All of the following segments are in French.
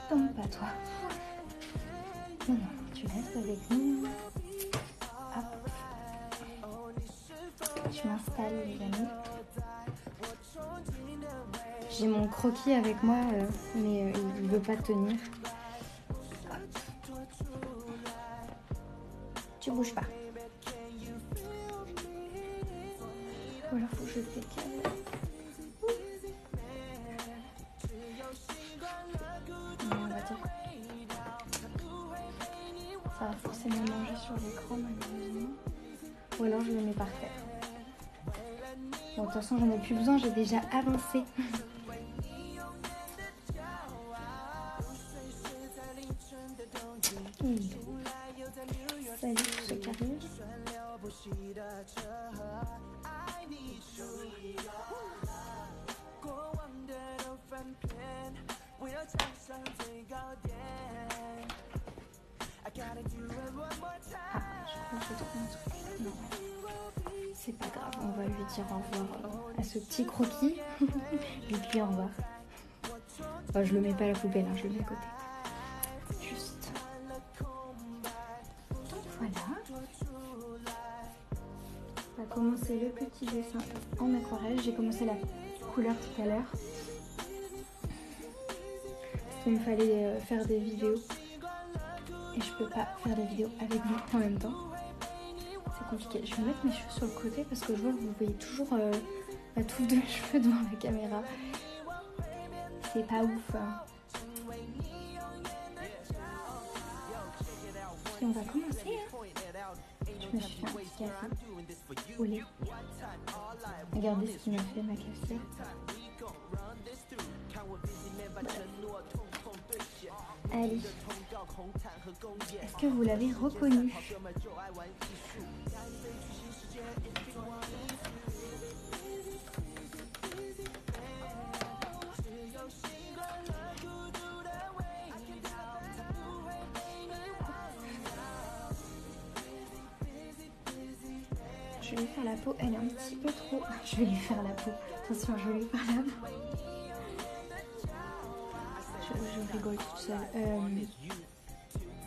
Tombe pas toi. Non, non, tu restes avec nous. Hop. Je m'installe les amis. J'ai mon croquis avec moi mais il ne veut pas tenir. Hop. Tu bouges pas. Ou alors faut que je te décale. On va dire. Ça va forcément manger sur l'écran malheureusement. Ou alors je le mets par terre. Bon, de toute façon j'en ai plus besoin, j'ai déjà avancé. Salut tous ceux qui arrivent. Ah, je crois que j'ai trouvé un truc. Non, c'est pas grave, on va lui dire au revoir à ce petit croquis. Je lui dis au revoir. Enfin, je le mets pas à la poubelle, hein, je le mets à côté. Juste. Donc voilà. On va commencer le petit dessin en aquarelle. J'ai commencé la couleur tout à l'heure. Parce qu'il me fallait faire des vidéos. Et je peux pas faire des vidéos avec vous en même temps. C'est compliqué. Je vais mettre mes cheveux sur le côté parce que je vois que vous voyez toujours la touffe de cheveux devant la caméra. C'est pas ouf. Hein. Et on va commencer. Hein. Je me suis fait un petit café au lait. Regardez ce qu'il m'a fait ma cafetière. Allez. Est-ce que vous l'avez reconnu? Je vais lui faire la peau, elle est un petit peu trop... Je vais lui faire la peau. Attention, je vais lui faire la peau. Je rigole toute seule.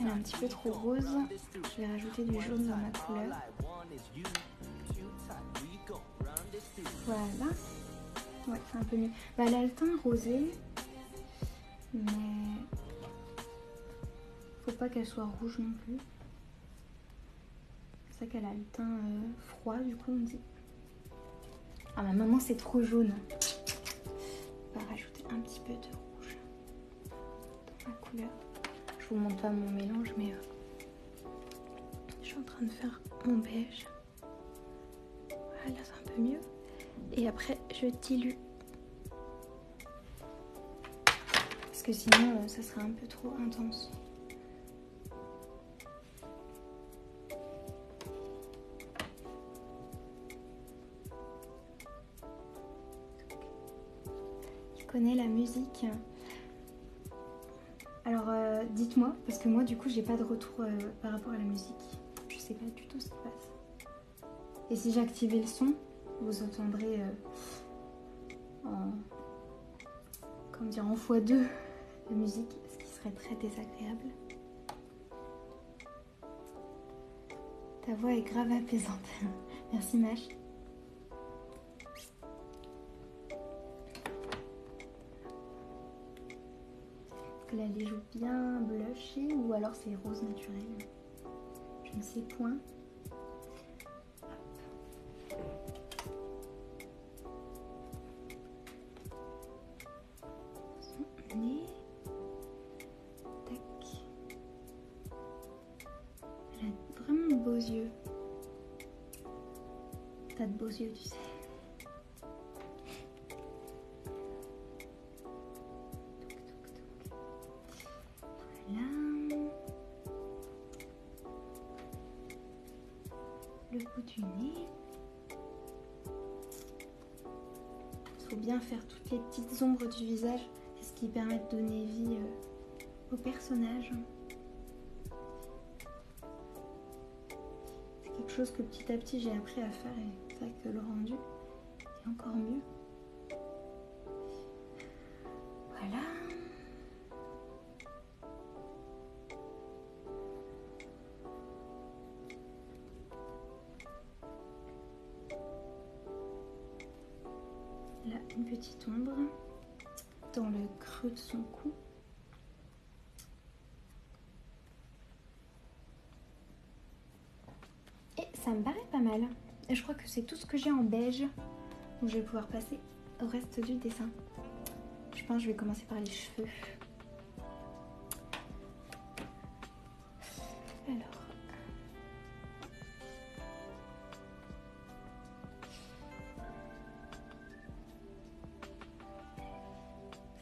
Elle est un petit peu trop rose. Je vais rajouter du jaune dans ma couleur. Voilà. Ouais, c'est un peu mieux. Bah, elle a le teint rosé. Mais... faut pas qu'elle soit rouge non plus. C'est ça qu'elle a le teint froid, du coup, on dit. Ah, ma maman, c'est trop jaune. On va rajouter un petit peu de rouge dans ma couleur. Je vous montre pas mon mélange, mais je suis en train de faire mon beige. Voilà, c'est un peu mieux. Et après, je dilue. Parce que sinon, ça serait un peu trop intense. Qui connaît la musique? Alors dites-moi, parce que moi du coup j'ai pas de retour par rapport à la musique. Je sais pas du tout ce qui passe. Et si j'activais le son, vous entendrez comment dire, en x2 la musique, ce qui serait très désagréable. Ta voix est grave apaisante. Merci Mash. Là, elle les joue bien blushées ou alors c'est rose naturel. Je ne sais point. Son nez. Tac. Elle a vraiment de beaux yeux. T'as de beaux yeux, tu sais. Le bout du nez. Il faut bien faire toutes les petites ombres du visage, c'est ce qui permet de donner vie au personnage. C'est quelque chose que petit à petit j'ai appris à faire et c'est vrai que le rendu est encore mieux. là une petite ombre dans le creux de son cou. Et ça me paraît pas mal. Et je crois que c'est tout ce que j'ai en beige. Donc je vais pouvoir passer au reste du dessin. Je pense que je vais commencer par les cheveux. Alors.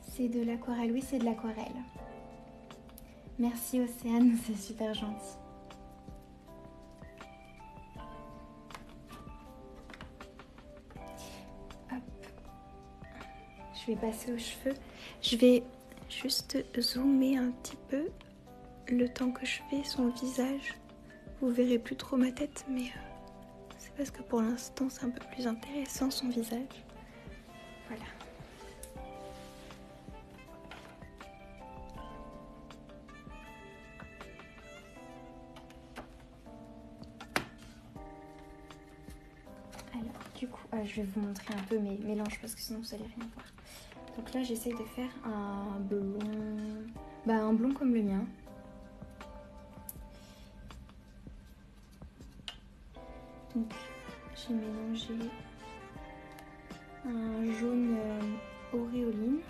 C'est de l'aquarelle, oui c'est de l'aquarelle. Merci Océane, c'est super gentil. Hop. Je vais passer aux cheveux. Je vais juste zoomer un petit peu le temps que je fais son visage. Vous verrez plus trop ma tête, mais c'est parce que pour l'instant c'est un peu plus intéressant son visage. Voilà. Alors, du coup, je vais vous montrer un peu mes mélanges parce que sinon vous allez rien voir. Donc là, j'essaye de faire un blond, un blond comme le mien. Donc, j'ai mélangé un jaune auréoline.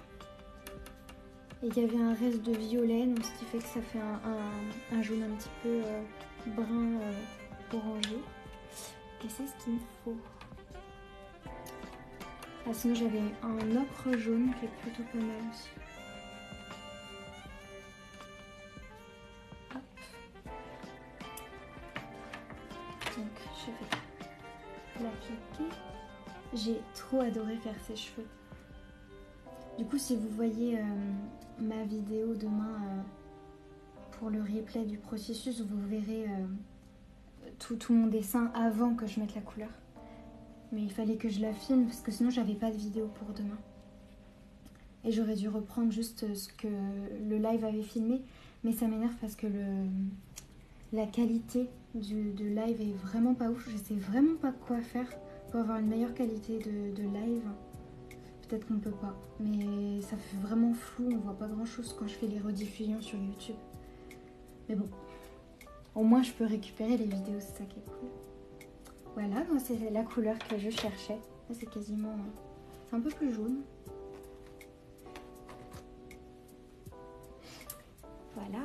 Et il y avait un reste de violet, donc ce qui fait que ça fait un jaune un petit peu brun orangé. Et c'est ce qu'il me faut. Ah, sinon j'avais un ocre jaune qui est plutôt pas mal aussi. Hop. Donc je vais l'appliquer. J'ai trop adoré faire ses cheveux. Du coup si vous voyez ma vidéo demain pour le replay du processus, vous verrez tout mon dessin avant que je mette la couleur. Mais il fallait que je la filme parce que sinon j'avais pas de vidéo pour demain. Et j'aurais dû reprendre juste ce que le live avait filmé. Mais ça m'énerve parce que la qualité de live est vraiment pas ouf. Je sais vraiment pas quoi faire pour avoir une meilleure qualité de live. Peut-être qu'on peut pas. Mais ça fait vraiment flou, on voit pas grand chose quand je fais les rediffusions sur YouTube. Mais bon, au moins je peux récupérer les vidéos, c'est ça qui est cool. Voilà, c'est la couleur que je cherchais. Là, c'est quasiment... C'est un peu plus jaune. Voilà.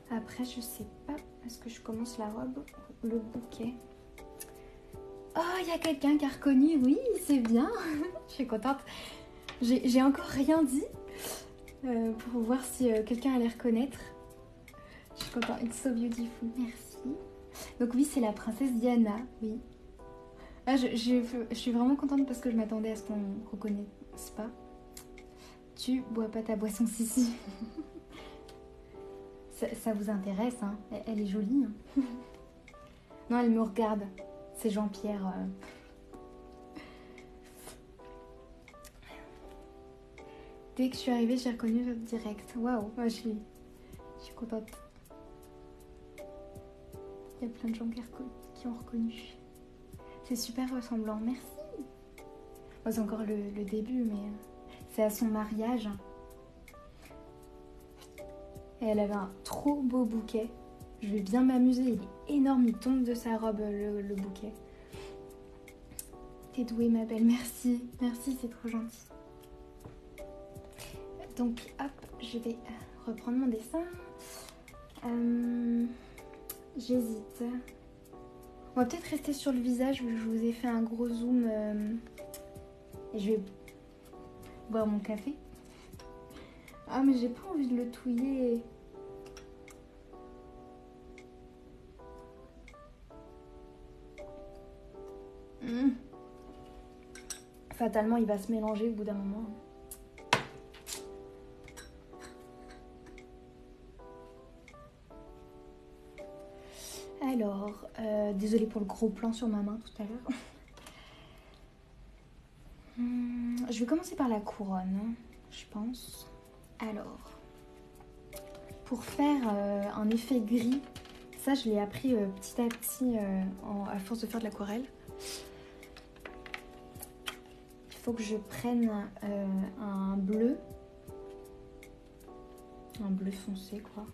Après, je sais pas. Est-ce que je commence la robe ou le bouquet? Oh, il y a quelqu'un qui a reconnu. Oui, c'est bien. Je suis contente. J'ai encore rien dit pour voir si quelqu'un allait reconnaître. Je suis contente. It's so beautiful. Merci. Donc oui, c'est la princesse Diana, oui. Ah, je suis vraiment contente parce que je m'attendais à ce qu'on ne reconnaisse pas. Tu bois pas ta boisson, si. ça vous intéresse, hein? Elle est jolie. Hein. Non, elle me regarde. C'est Jean-Pierre. Dès que je suis arrivée, j'ai reconnu votre direct. Waouh, je suis contente. Il y a plein de gens qui ont reconnu. C'est super ressemblant, merci. Bon, c'est encore le début, mais c'est à son mariage. Et elle avait un trop beau bouquet. Je vais bien m'amuser, il est énorme, il tombe de sa robe le bouquet. T'es douée ma belle, merci. Merci, c'est trop gentil. Donc hop, je vais reprendre mon dessin. J'hésite. On va peut-être rester sur le visage vu que je vous ai fait un gros zoom. Et je vais boire mon café. Ah mais j'ai pas envie de le touiller. Fatalement il va se mélanger au bout d'un moment. Alors, désolée pour le gros plan sur ma main tout à l'heure. Je vais commencer par la couronne, hein, je pense. Alors, pour faire un effet gris, ça je l'ai appris petit à petit à force de faire de l'aquarelle. faut que je prenne un bleu foncé quoi.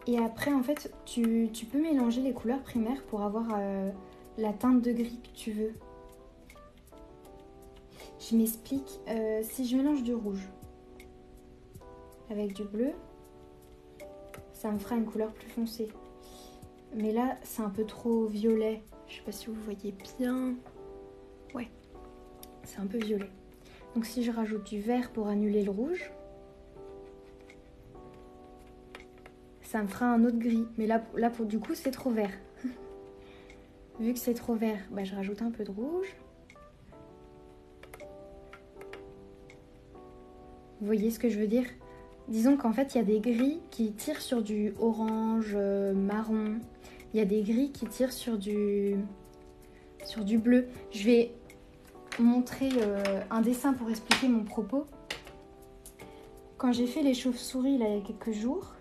Et après en fait tu peux mélanger les couleurs primaires pour avoir la teinte de gris que tu veux. Je m'explique, si je mélange du rouge avec du bleu, ça me fera une couleur plus foncée. Mais là, c'est un peu trop violet. Je sais pas si vous voyez bien. Ouais, c'est un peu violet. Donc si je rajoute du vert pour annuler le rouge, ça me fera un autre gris. Mais là pour du coup, c'est trop vert. Vu que c'est trop vert, bah, je rajoute un peu de rouge. Vous voyez ce que je veux dire? Disons qu'en fait, il y a des gris qui tirent sur du orange, marron. Il y a des gris qui tirent sur du bleu. Je vais montrer un dessin pour expliquer mon propos. Quand j'ai fait les chauves-souris là, il y a quelques jours,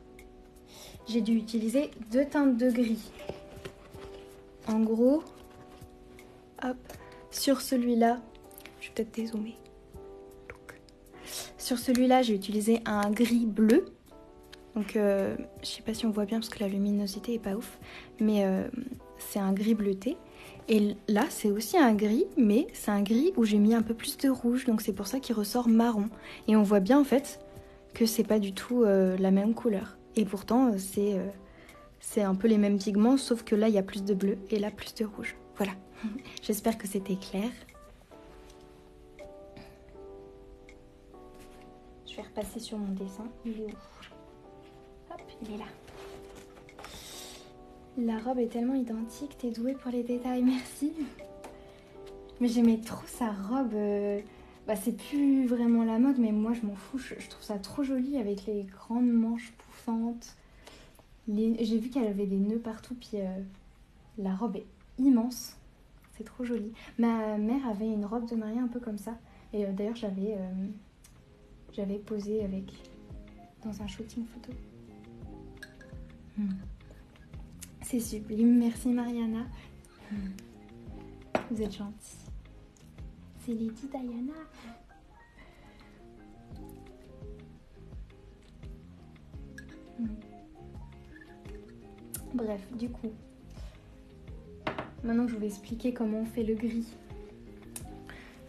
j'ai dû utiliser 2 teintes de gris. En gros, hop, sur celui-là, je vais peut-être dézoomer. Sur celui-là, j'ai utilisé un gris bleu. Donc, je sais pas si on voit bien parce que la luminosité est pas ouf. Mais c'est un gris bleuté. Et là, c'est aussi un gris, mais c'est un gris où j'ai mis un peu plus de rouge. Donc, c'est pour ça qu'il ressort marron. Et on voit bien, en fait, que c'est pas du tout la même couleur. Et pourtant, c'est un peu les mêmes pigments, sauf que là, il y a plus de bleu et là, plus de rouge. Voilà. J'espère que c'était clair. Je vais repasser sur mon dessin. Il est où? Hop, il est là. La robe est tellement identique, t'es douée pour les détails, merci. Mais j'aimais trop sa robe. Bah, c'est plus vraiment la mode, mais moi je m'en fous. Je trouve ça trop joli avec les grandes manches pouffantes. J'ai vu qu'elle avait des nœuds partout, puis la robe est immense. C'est trop joli. Ma mère avait une robe de mariée un peu comme ça. Et d'ailleurs, j'avais posé avec dans un shooting photo. C'est sublime, merci Mariana. Vous êtes gentille. C'est Lady Diana. Bref, du coup, maintenant que je vous vais expliquer comment on fait le gris,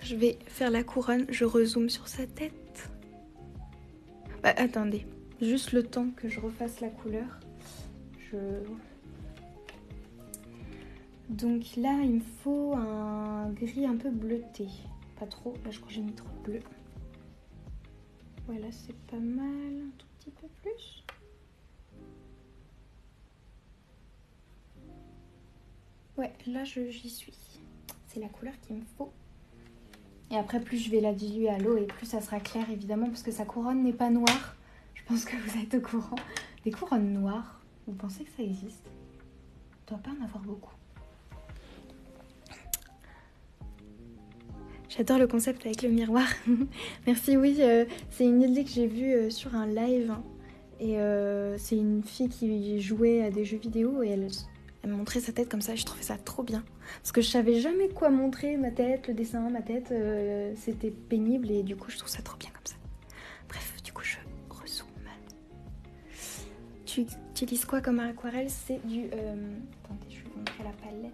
je vais faire la couronne, je rezoome sur sa tête. Bah, attendez, juste le temps que je refasse la couleur. Donc là, il me faut un gris un peu bleuté. Pas trop, là je crois que j'ai mis trop de bleu. Voilà, c'est pas mal, un tout petit peu plus. Ouais, là j'y suis. C'est la couleur qu'il me faut. Et après, plus je vais la diluer à l'eau et plus ça sera clair, évidemment, parce que sa couronne n'est pas noire. Je pense que vous êtes au courant. Des couronnes noires, vous pensez que ça existe? Il ne doit pas en avoir beaucoup. J'adore le concept avec le miroir. Merci, oui, c'est une idée que j'ai vue sur un live. Et c'est une fille qui jouait à des jeux vidéo et elle me montrait sa tête comme ça. Je trouvais ça trop bien. Parce que je savais jamais quoi montrer, ma tête, le dessin, ma tête. C'était pénible et du coup, je trouve ça trop bien comme ça. Bref, du coup, je rezoome. Tu utilises quoi comme aquarelle? C'est du... Attendez, je vais vous montrer la palette.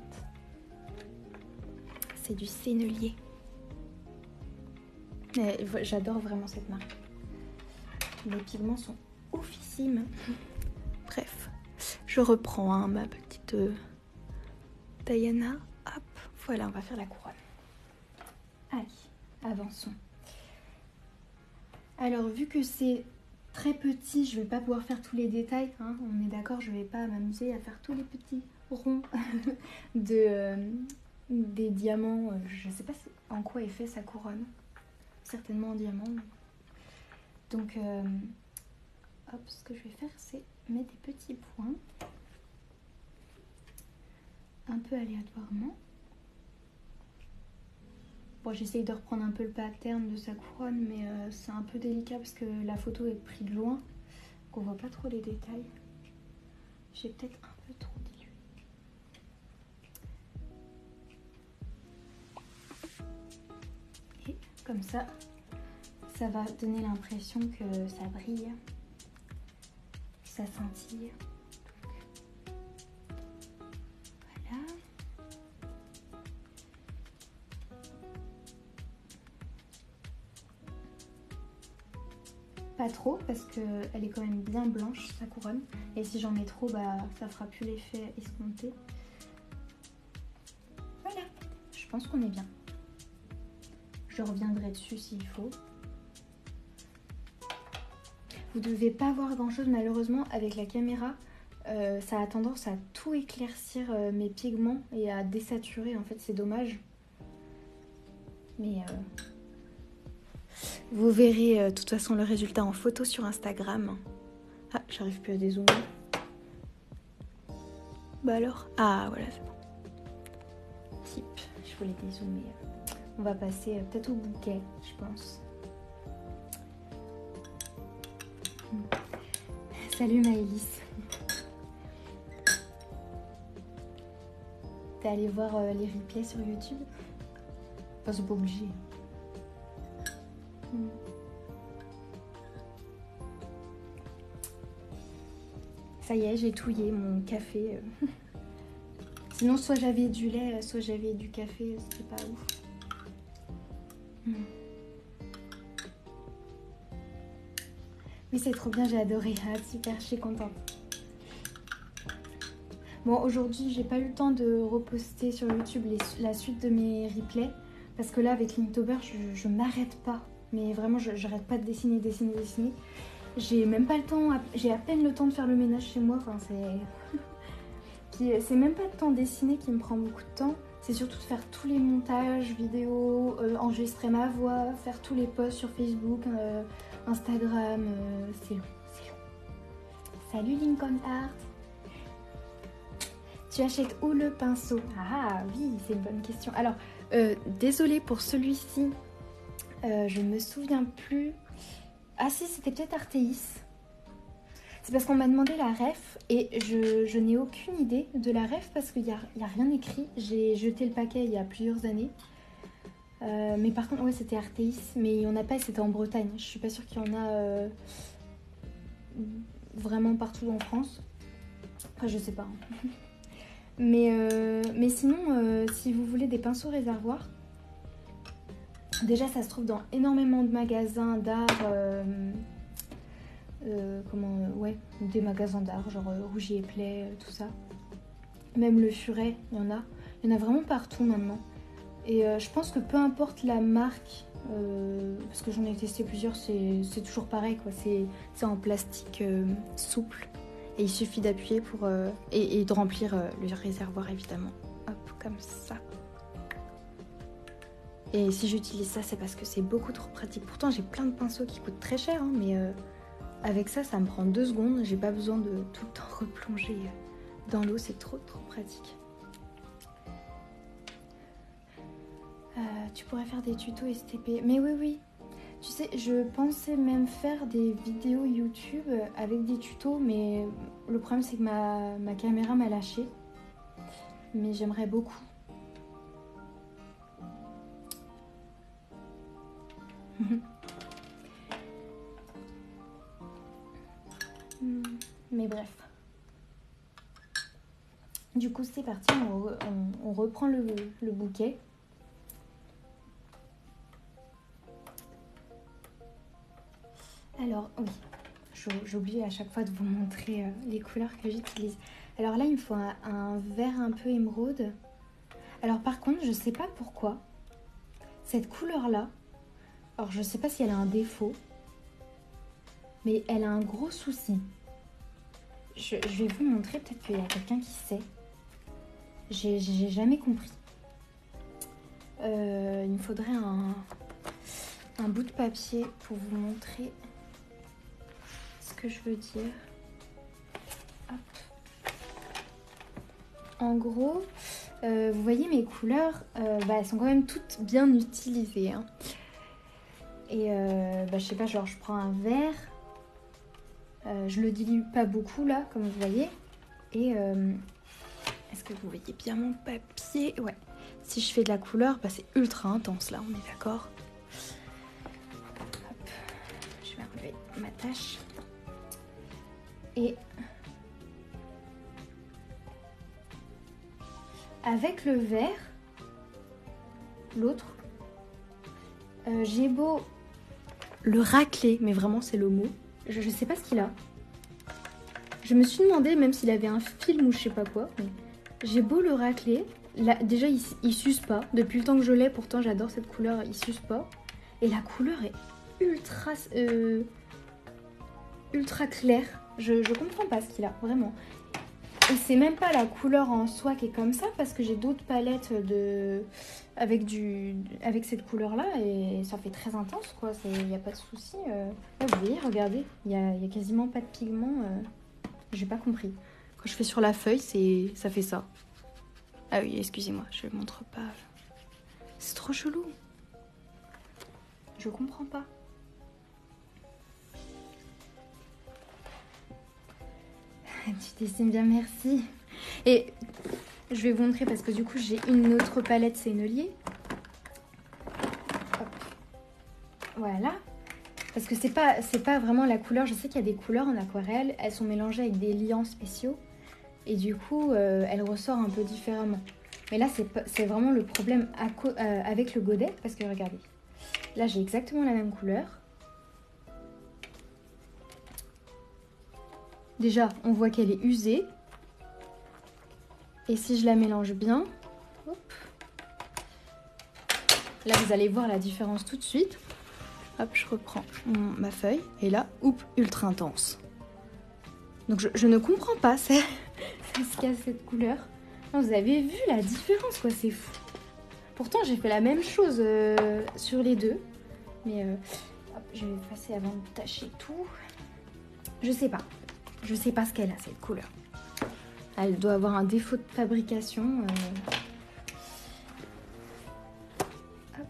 C'est du Sennelier. J'adore vraiment cette marque. Les pigments sont oufissimes. Bref, je reprends ma petite Diana. Hop, voilà, on va faire la couronne. Allez, avançons. Alors, vu que c'est très petit, je vais pas pouvoir faire tous les détails. Hein, on est d'accord, je vais pas m'amuser à faire tous les petits ronds des diamants. Je sais pas en quoi est fait sa couronne. Certainement en diamant. Mais... Donc, hop, ce que je vais faire, c'est mettre des petits points. Un peu aléatoirement. Bon, j'essaye de reprendre un peu le pattern de sa couronne, mais c'est un peu délicat parce que la photo est prise de loin. Donc on voit pas trop les détails. J'ai peut-être un peu trop dilué. Comme ça, ça va donner l'impression que ça brille, que ça scintille. Voilà. Pas trop parce qu'elle est quand même bien blanche, sa couronne. Et si j'en mets trop, bah, ça fera plus l'effet escompté. Voilà, je pense qu'on est bien. Je reviendrai dessus s'il faut. Vous devez pas voir grand chose malheureusement avec la caméra. Ça a tendance à tout éclaircir mes pigments et à désaturer. En fait, c'est dommage. Mais vous verrez de toute façon le résultat en photo sur Instagram. Ah, j'arrive plus à dézoomer. Bah alors? Ah, voilà, c'est bon. Tip, je voulais dézoomer. On va passer peut-être au bouquet, je pense. Salut Maëlys. T'es allée voir les replays sur YouTube? Enfin, c'est pas obligé. Ça y est, j'ai touillé mon café. Sinon, soit j'avais du lait, soit j'avais du café, c'était pas ouf. Oui, c'est trop bien, j'ai adoré. Ah, super, je suis contente. Bon, aujourd'hui, j'ai pas eu le temps de reposter sur YouTube la suite de mes replays. Parce que là, avec Linktober, je m'arrête pas. Mais vraiment, j'arrête pas de dessiner. J'ai même pas le temps, j'ai à peine le temps de faire le ménage chez moi. Enfin, c'est même pas le temps de dessiner qui me prend beaucoup de temps. C'est surtout de faire tous les montages vidéo, enregistrer ma voix, faire tous les posts sur Facebook, Instagram. C'est long. Salut Lincoln Art. Tu achètes où le pinceau? Ah oui, c'est une bonne question. Alors, désolée pour celui-ci. Je me souviens plus. Ah si, c'était peut-être Artéis. C'est parce qu'on m'a demandé la ref et je n'ai aucune idée de la ref parce qu'il n'y a rien écrit. J'ai jeté le paquet il y a plusieurs années. Mais par contre, ouais, c'était Artéis. Mais il n'y en a pas, c'était en Bretagne. Je suis pas sûre qu'il y en a vraiment partout en France. Enfin, je sais pas. Mais sinon, si vous voulez des pinceaux réservoirs, déjà ça se trouve dans énormément de magasins d'art, des magasins d'art, genre Rougier et Play, tout ça. Même le Furet, il y en a. Il y en a vraiment partout maintenant. Et je pense que peu importe la marque, parce que j'en ai testé plusieurs, c'est toujours pareil, quoi. C'est en plastique souple. Et il suffit d'appuyer pour et de remplir le réservoir évidemment. Hop, comme ça. Et si j'utilise ça, c'est parce que c'est beaucoup trop pratique. Pourtant, j'ai plein de pinceaux qui coûtent très cher, hein, mais avec ça, ça me prend 2 secondes. J'ai pas besoin de tout le temps replonger dans l'eau. C'est trop pratique. Tu pourrais faire des tutos STP. Mais oui. Tu sais, je pensais même faire des vidéos YouTube avec des tutos, mais le problème c'est que ma caméra m'a lâché. Mais j'aimerais beaucoup. Mais bref. Du coup, c'est parti, on reprend le bouquet. Alors, oui, j'oublie à chaque fois de vous montrer les couleurs que j'utilise. Alors là, il me faut un vert un peu émeraude. Alors par contre, je sais pas pourquoi, cette couleur-là, alors je sais pas si elle a un défaut, mais elle a un gros souci. Je vais vous montrer, peut-être qu'il y a quelqu'un qui sait. J'ai jamais compris. Il me faudrait un bout de papier pour vous montrer ce que je veux dire. Hop. En gros, vous voyez mes couleurs, elles sont quand même toutes bien utilisées. Hein. Et je sais pas, genre je prends un vert, je le dilue pas beaucoup là, comme vous voyez. Et est-ce que vous voyez bien mon papier? Ouais. Si je fais de la couleur, c'est ultra intense là, on est d'accord? Hop. Je vais enlever ma tâche. Et avec le vert, l'autre, j'ai beau le racler, mais vraiment c'est le mot. Je sais pas ce qu'il a. Je me suis demandé même s'il avait un film ou je sais pas quoi. Mais j'ai beau le racler. Là, déjà il s'use pas. Depuis le temps que je l'ai, pourtant j'adore cette couleur, il s'use pas. Et la couleur est ultra claire. Je comprends pas ce qu'il a, vraiment. Et c'est même pas la couleur en soi qui est comme ça, parce que j'ai d'autres palettes avec cette couleur-là, et ça fait très intense, quoi. Il n'y a pas de souci. Là, vous voyez, regardez, il y a quasiment pas de pigment. J'ai pas compris. Quand je fais sur la feuille, ça fait ça. Ah oui, excusez-moi, je montre pas. C'est trop chelou. Je comprends pas. Tu dessines bien, merci. Et je vais vous montrer parce que du coup j'ai une autre palette Sennelier. Voilà. Parce que c'est pas vraiment la couleur. Je sais qu'il y a des couleurs en aquarelle, elles sont mélangées avec des liants spéciaux. Et du coup, elle ressort un peu différemment. Mais là, c'est vraiment le problème avec le godet. Parce que regardez, là j'ai exactement la même couleur. Déjà, on voit qu'elle est usée. Et si je la mélange bien, hop, là vous allez voir la différence tout de suite. Hop, je reprends ma feuille. Et là, oups, ultra intense. Donc je ne comprends pas ce qu'il y a cette couleur. Non, vous avez vu la différence, quoi, c'est fou. Pourtant, j'ai fait la même chose sur les deux. Mais hop, je vais passer avant de tâcher tout. Je sais pas. Je sais pas ce qu'elle a, cette couleur. Elle doit avoir un défaut de fabrication. Hop.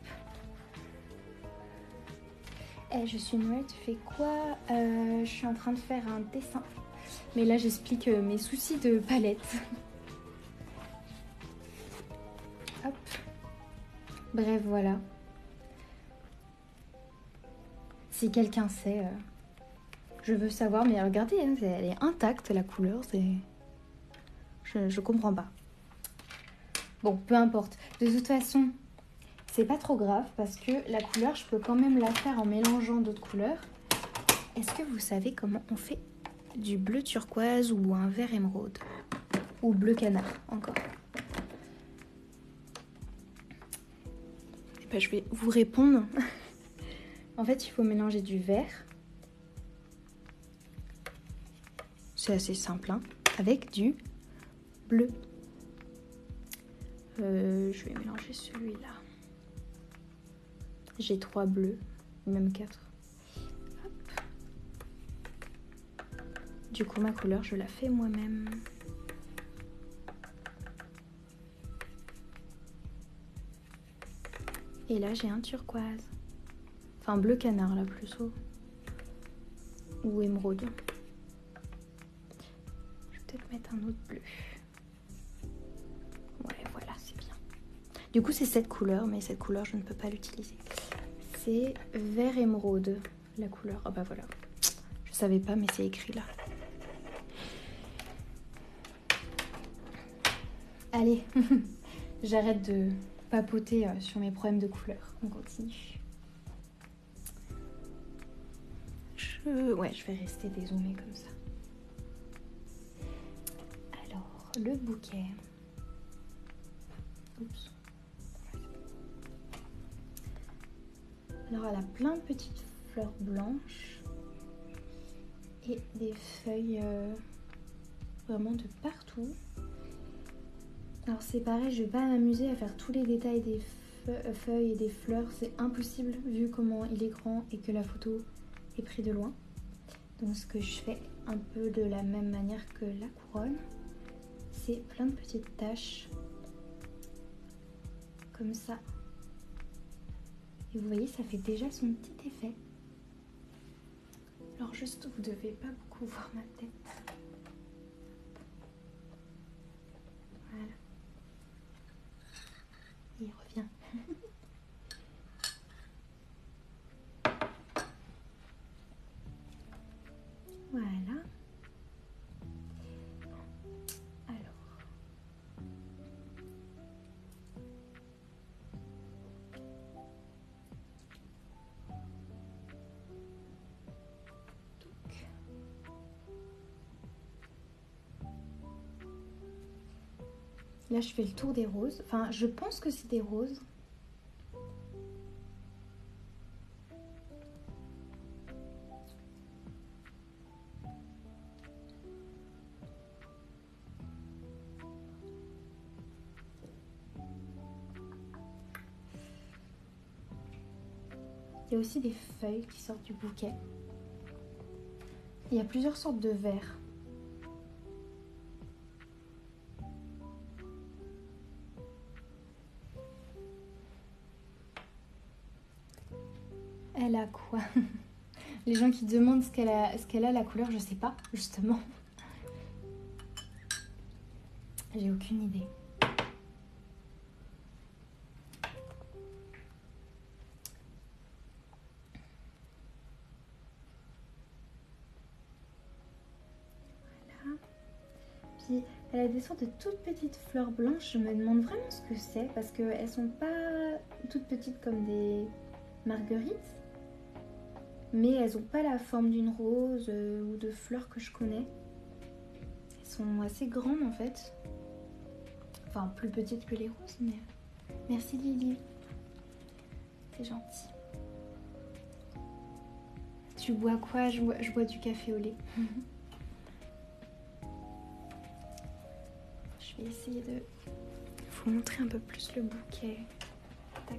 Eh, je suis Noël, tu fais quoi? Je suis en train de faire un dessin. Mais là, j'explique mes soucis de palette. Hop. Bref, voilà. Si quelqu'un sait, je veux savoir. Mais regardez, hein, elle est intacte, la couleur. Je comprends pas. Bon, peu importe. De toute façon, c'est pas trop grave parce que la couleur, je peux quand même la faire en mélangeant d'autres couleurs. Est-ce que vous savez comment on fait du bleu turquoise ou un vert émeraude? Ou bleu canard, encore. Et ben, je vais vous répondre. En fait, il faut mélanger du vert. C'est assez simple, hein, avec du bleu. Je vais mélanger celui-là. J'ai 3 bleus, même 4. Hop. Du coup, ma couleur, je la fais moi-même. Et là, j'ai un turquoise. Enfin, bleu canard, là, plus haut. Ou émeraude. Je vais peut-être mettre un autre bleu. Ouais, voilà, c'est bien. Du coup, c'est cette couleur, mais cette couleur, je ne peux pas l'utiliser. C'est vert émeraude, la couleur. Oh bah voilà. Je savais pas, mais c'est écrit là. Allez, j'arrête de papoter sur mes problèmes de couleur. On continue. Ouais, je vais rester dézoomée comme ça. Alors, le bouquet. Oups. Alors, elle a plein de petites fleurs blanches et des feuilles vraiment de partout. Alors c'est pareil, je vais pas m'amuser à faire tous les détails des feuilles et des fleurs, c'est impossible vu comment il est grand et que la photo est prise de loin. Donc ce que je fais un peu de la même manière que la couronne, c'est plein de petites taches comme ça. Et vous voyez, ça fait déjà son petit effet. Alors juste, vous devez pas beaucoup voir ma tête. Voilà. Il revient. Là, je fais le tour des roses. Enfin, je pense que c'est des roses. Il y a aussi des feuilles qui sortent du bouquet. Il y a plusieurs sortes de verres. Elle a quoi? Les gens qui demandent ce qu'elle a la couleur, je sais pas, justement. J'ai aucune idée. Voilà. Puis elle a des sortes de toutes petites fleurs blanches. Je me demande vraiment ce que c'est parce qu'elles sont pas toutes petites comme des marguerites. Mais elles n'ont pas la forme d'une rose ou de fleurs que je connais. Elles sont assez grandes en fait. Enfin, plus petites que les roses, mais... Merci Lily. C'est gentil. Tu bois quoi? Je bois du café au lait. Je vais essayer de vous montrer un peu plus le bouquet. Tac.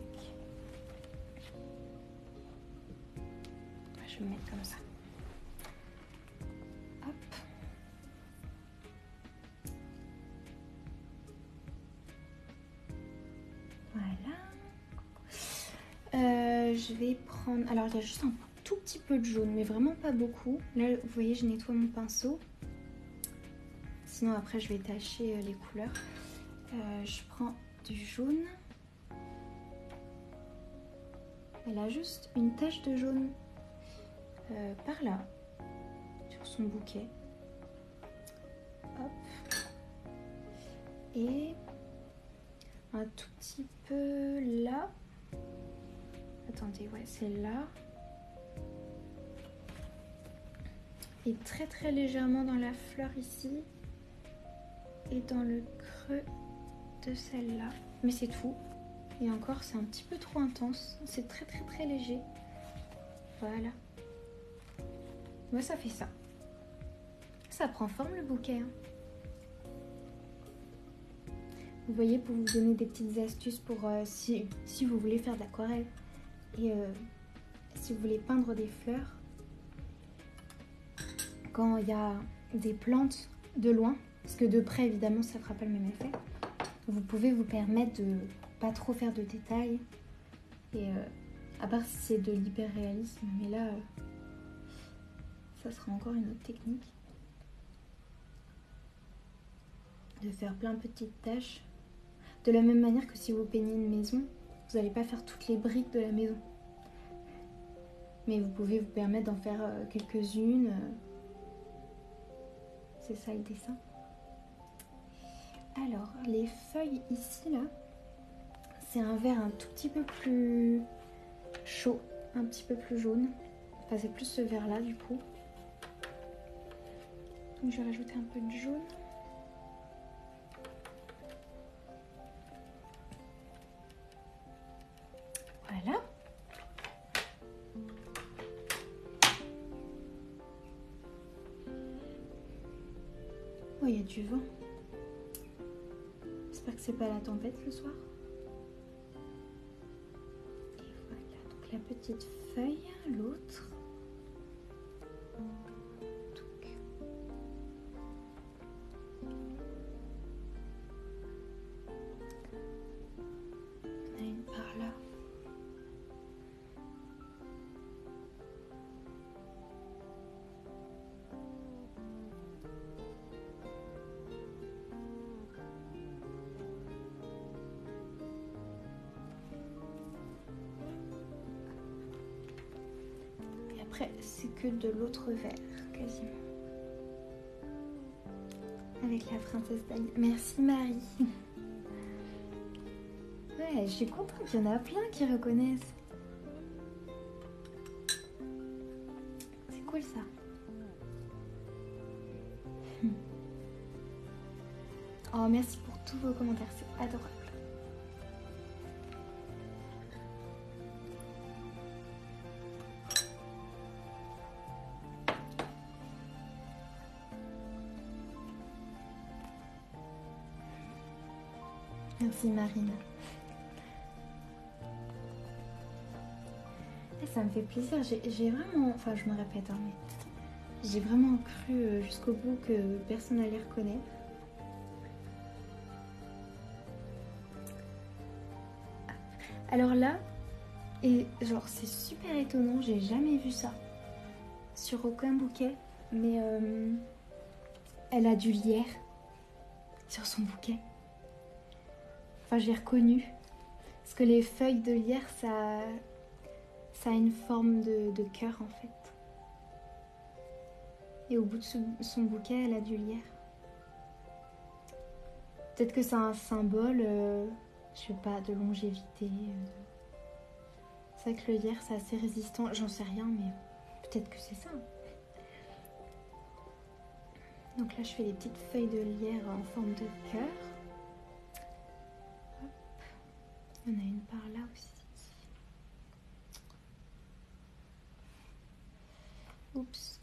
Je vais me mettre comme ça. Hop. Voilà. Je vais prendre... Alors, il y a juste un tout petit peu de jaune, mais vraiment pas beaucoup. Là, vous voyez, je nettoie mon pinceau. Sinon, après, je vais tâcher les couleurs. Je prends du jaune. Elle a juste une tache de jaune par là, sur son bouquet. Hop. Et un tout petit peu là. Attendez, ouais, c'est là. Et très très légèrement dans la fleur ici. Et dans le creux de celle-là. Mais c'est tout. Et encore, c'est un petit peu trop intense. C'est très très très léger. Voilà. Moi, ça fait ça. Ça prend forme le bouquet. Hein. Vous voyez, pour vous donner des petites astuces pour si vous voulez faire de l'aquarelle et si vous voulez peindre des fleurs, quand il y a des plantes de loin, parce que de près évidemment ça ne fera pas le même effet, vous pouvez vous permettre de pas trop faire de détails, et à part si c'est de l'hyper-réalisme, mais là ça sera encore une autre technique, de faire plein de petites taches. De la même manière que si vous peignez une maison, vous n'allez pas faire toutes les briques de la maison. Mais vous pouvez vous permettre d'en faire quelques-unes. C'est ça le dessin. Alors, les feuilles ici, là, c'est un vert un tout petit peu plus chaud, un petit peu plus jaune. Enfin, c'est plus ce vert-là, du coup. Donc, je vais rajouter un peu de jaune. Voilà. Oh, il y a du vent. J'espère que c'est pas la tempête ce soir. Et voilà, donc la petite feuille, l'autre. On a une par là. Après, c'est que de l'autre verre, quasiment. Avec la princesse Diana. Merci Marie. Ouais, je suis contente, il y en a plein qui reconnaissent. C'est cool ça. Oh, merci pour tous vos commentaires, c'est adorable. Merci Marine. Ça me fait plaisir, j'ai vraiment, enfin je me répète, hein, mais j'ai vraiment cru jusqu'au bout que personne n'allait reconnaître. Alors là, et genre c'est super étonnant, j'ai jamais vu ça sur aucun bouquet, mais elle a du lierre sur son bouquet. Enfin j'ai reconnu, parce que les feuilles de lierre ça a une forme de cœur en fait. Et au bout de son bouquet, elle a du lierre. Peut-être que c'est un symbole, je sais pas, de longévité. C'est vrai que le lierre, c'est assez résistant. J'en sais rien, mais peut-être que c'est ça. Donc là, je fais des petites feuilles de lierre en forme de cœur. Hop. Il y en a une par là aussi. Oups.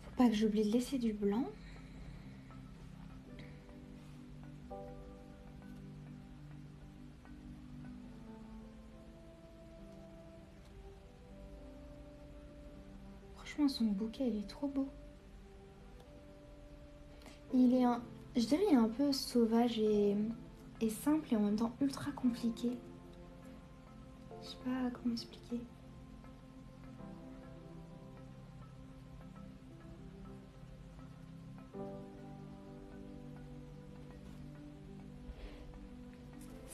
Faut pas que j'oublie de laisser du blanc. Franchement, son bouquet, il est trop beau. Il est je dirais un peu sauvage et simple et en même temps ultra compliqué. Je sais pas comment expliquer.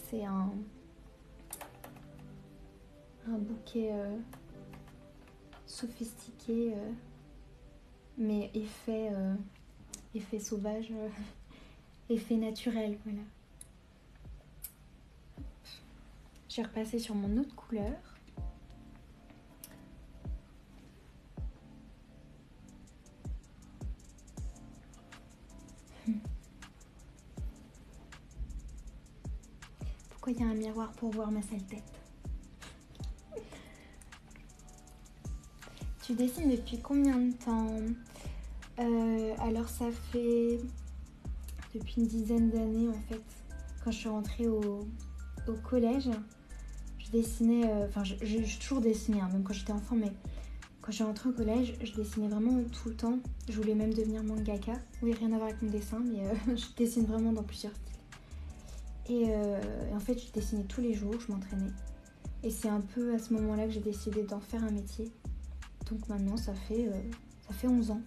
C'est un bouquet sophistiqué, mais effet sauvage, effet naturel, voilà. Je vais repasser sur mon autre couleur. Pourquoi il y a un miroir pour voir ma sale tête? Tu dessines depuis combien de temps? Alors ça fait depuis une dizaine d'années en fait. Quand je suis rentrée au collège, je dessinais, enfin j'ai toujours dessiné, hein, même quand j'étais enfant, mais quand je suis rentrée au collège, je dessinais vraiment tout le temps. Je voulais même devenir mangaka. Oui, rien à voir avec mon dessin, mais je dessine vraiment dans plusieurs styles. Et en fait, je dessinais tous les jours, je m'entraînais. Et c'est un peu à ce moment-là que j'ai décidé d'en faire un métier. Donc maintenant, ça fait 11 ans.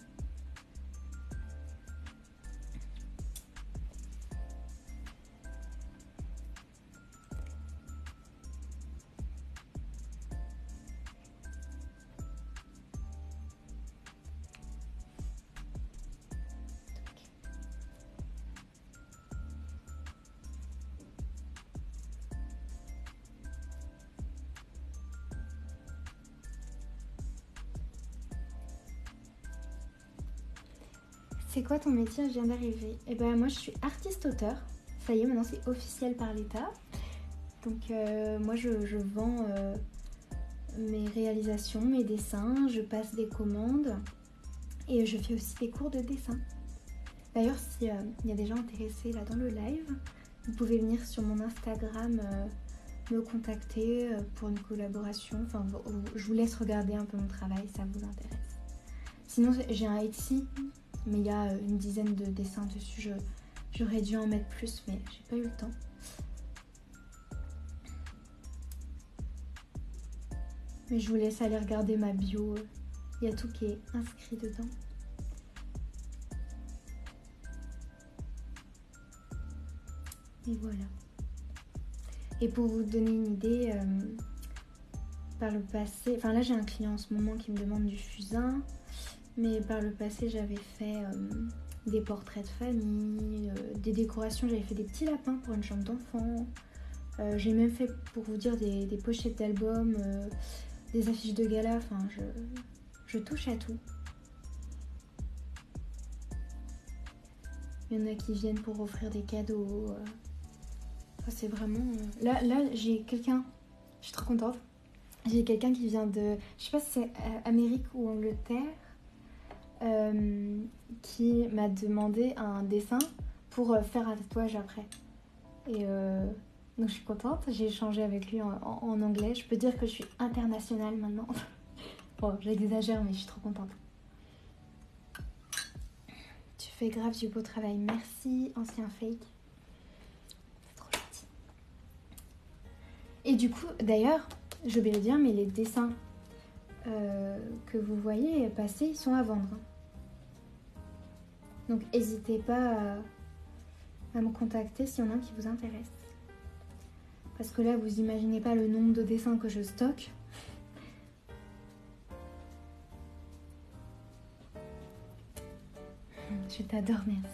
C'est quoi ton métier? Je viens d'arriver. Et ben moi je suis artiste-auteur. Ça y est, maintenant c'est officiel par l'État. Donc moi je vends mes réalisations, mes dessins, je passe des commandes et je fais aussi des cours de dessin. D'ailleurs, s'il y a des gens intéressés là dans le live, vous pouvez venir sur mon Instagram me contacter pour une collaboration. Enfin, je vous laisse regarder un peu mon travail, ça vous intéresse. Sinon, j'ai un Etsy, mais il y a une dizaine de dessins dessus. J'aurais dû en mettre plus, mais j'ai pas eu le temps. Mais je vous laisse aller regarder ma bio. Il y a tout qui est inscrit dedans. Et voilà. Et pour vous donner une idée, par le passé, enfin là j'ai un client en ce moment qui me demande du fusain, mais par le passé j'avais fait des portraits de famille, des décorations, j'avais fait des petits lapins pour une chambre d'enfant, J'ai même fait, pour vous dire, des pochettes d'albums, des affiches de gala. Enfin, je touche à tout. Il y en a qui viennent pour offrir des cadeaux. Enfin, c'est vraiment... Là, j'ai quelqu'un... Je suis trop contente. J'ai quelqu'un qui vient de... Je sais pas si c'est Amérique ou Angleterre. Qui m'a demandé un dessin pour faire un tatouage après. Et donc je suis contente. J'ai échangé avec lui en anglais. Je peux dire que je suis internationale maintenant. Bon, j'exagère, mais je suis trop contente. Tu fais grave du beau travail. Merci, ancien fake. C'est trop gentil. Et du coup, d'ailleurs, je vais le dire, mais les dessins que vous voyez passer, ils sont à vendre. Donc, n'hésitez pas à me contacter s'il y en a un qui vous intéresse. Parce que là, vous imaginez pas le nombre de dessins que je stocke. Je t'adore, merci.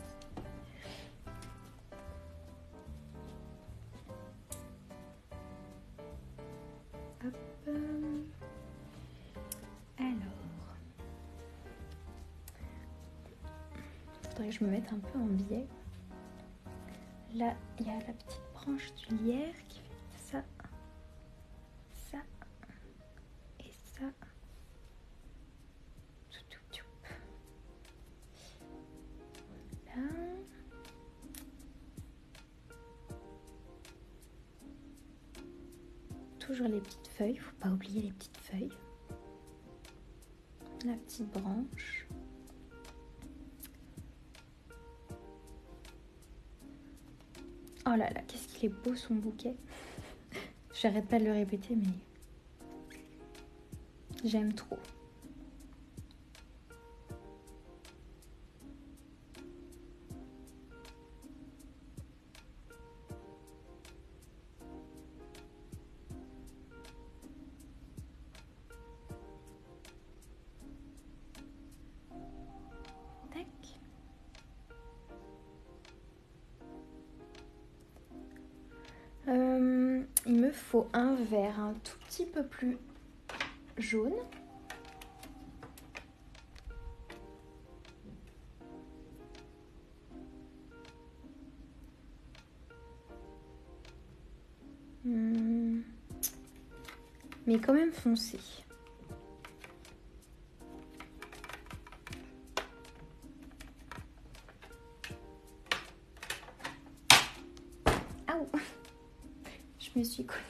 Hop. Alors. Faudrait que je me mette un peu en biais. Là, il y a la petite branche du lierre qui fait ça, ça et ça. Là. Toujours les petites feuilles, faut pas oublier les petites feuilles. La petite branche. Oh là là, qu'est-ce qu'il est beau son bouquet. J'arrête pas de le répéter, mais j'aime trop. Tac. Il me faut un vert un tout petit peu plus jaune. Mais quand même foncé. Aouh! Je me suis collée.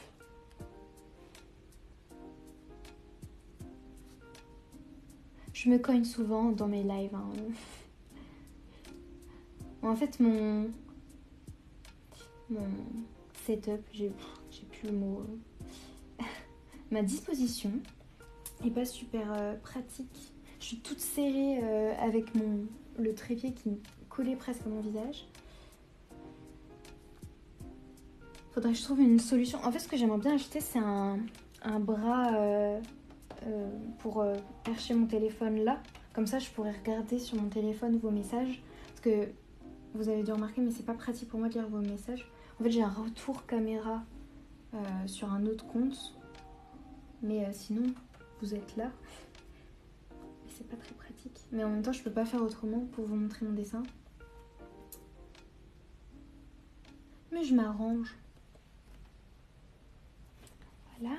Je me cogne souvent dans mes lives. Hein. En fait, mon setup, j'ai plus le mot, ma disposition est pas super pratique. Je suis toute serrée avec le trépied qui collait presque à mon visage. Faudrait que je trouve une solution. En fait, ce que j'aimerais bien acheter, c'est un bras pour percher mon téléphone là. Comme ça, je pourrais regarder sur mon téléphone vos messages. Parce que vous avez dû remarquer, mais c'est pas pratique pour moi de lire vos messages. En fait, j'ai un retour caméra sur un autre compte. Mais sinon, vous êtes là. Et c'est pas très pratique. Mais en même temps, je peux pas faire autrement pour vous montrer mon dessin. Mais je m'arrange. Voilà.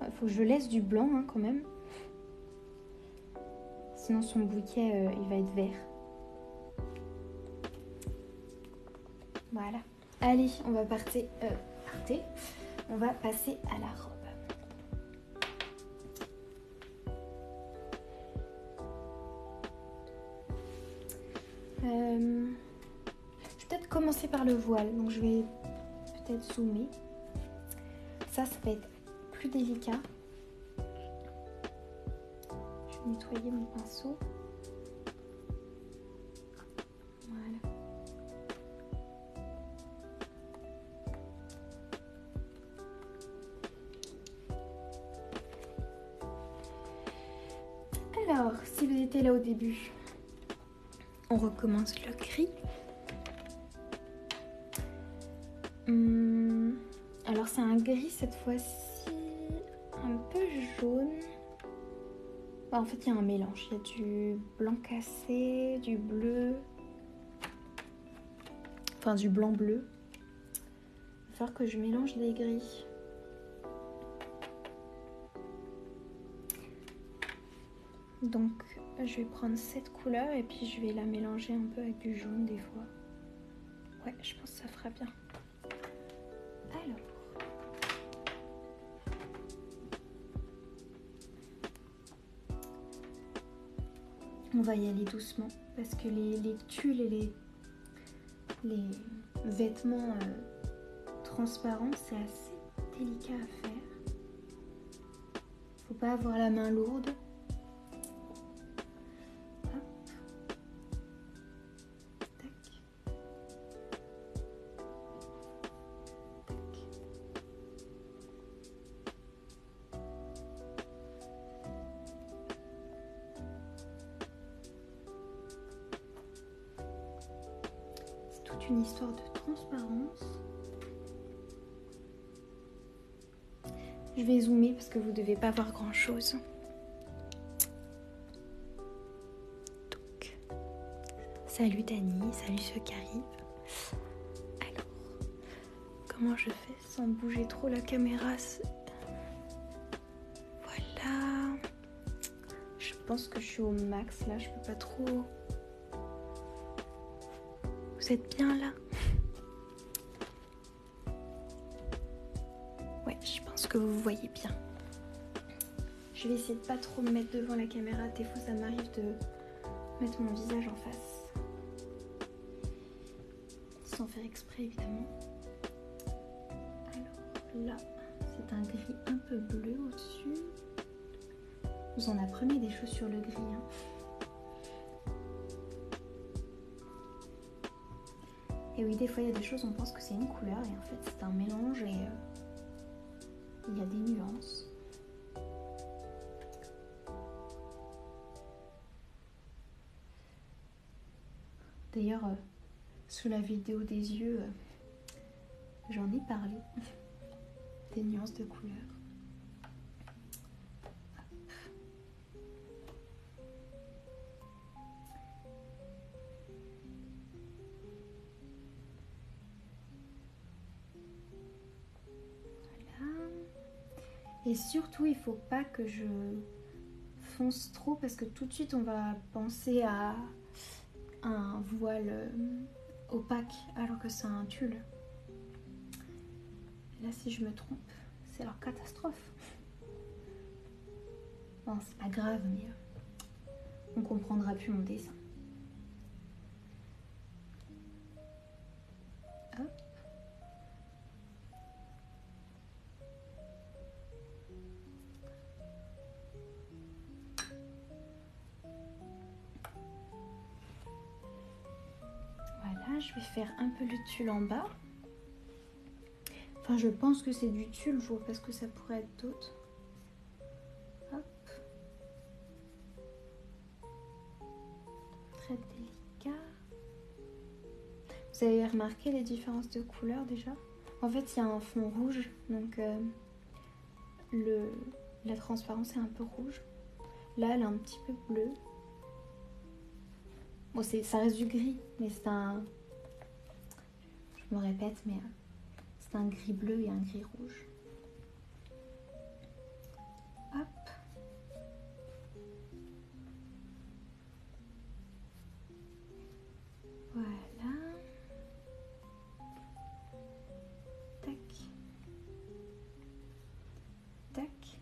Il faut que je laisse du blanc hein, quand même. Sinon son bouquet il va être vert. Voilà. Allez, on va on va passer à la robe. Je vais peut-être commencer par le voile. Donc je vais peut-être zoomer. Ça va être plus délicat. Je vais nettoyer mon pinceau. Voilà. Alors, si vous étiez là au début, on recommence le gris. Alors c'est un gris cette fois-ci, un peu jaune. Bah, en fait il y a un mélange, il y a du blanc cassé, du bleu, enfin du blanc bleu. Il va falloir que je mélange des gris. Donc je vais prendre cette couleur et puis je vais la mélanger un peu avec du jaune des fois. Ouais, je pense que ça fera bien. Alors. On va y aller doucement parce que les tulles et les vêtements transparents, c'est assez délicat à faire. Faut pas avoir la main lourde. Une histoire de transparence. Je vais zoomer parce que vous devez pas voir grand chose. Donc, salut Dani, salut ceux qui arrivent. Alors, comment je fais sans bouger trop la caméra? Voilà. Je pense que je suis au max là, je peux pas trop. Vous êtes bien là? Ouais, je pense que vous voyez bien. Je vais essayer de pas trop me mettre devant la caméra. Des fois, ça m'arrive de mettre mon visage en face. Sans faire exprès, évidemment. Alors là, c'est un gris un peu bleu au-dessus. Vous en apprenez des choses sur le gris, hein. Et oui, des fois, il y a des choses, on pense que c'est une couleur et en fait, c'est un mélange et il y a des nuances. D'ailleurs, sous la vidéo des yeux, j'en ai parlé des nuances de couleurs. Et surtout, il ne faut pas que je fonce trop parce que tout de suite, on va penser à un voile opaque alors que c'est un tulle. Et là, si je me trompe, c'est leur catastrophe. Bon, c'est pas grave, mais on comprendra plus mon dessin. Hop. Voilà, je vais faire un peu le tulle en bas. Enfin, je pense que c'est du tulle, je vois pas ce que ça pourrait être d'autre. Hop. Très délicat. Vous avez remarqué les différences de couleurs déjà? En fait, il y a un fond rouge, donc la transparence est un peu rouge. Là, elle est un petit peu bleue. Bon, ça reste du gris, mais c'est un... Je me répète, mais c'est un gris bleu et un gris rouge. Hop. Voilà. Tac. Tac.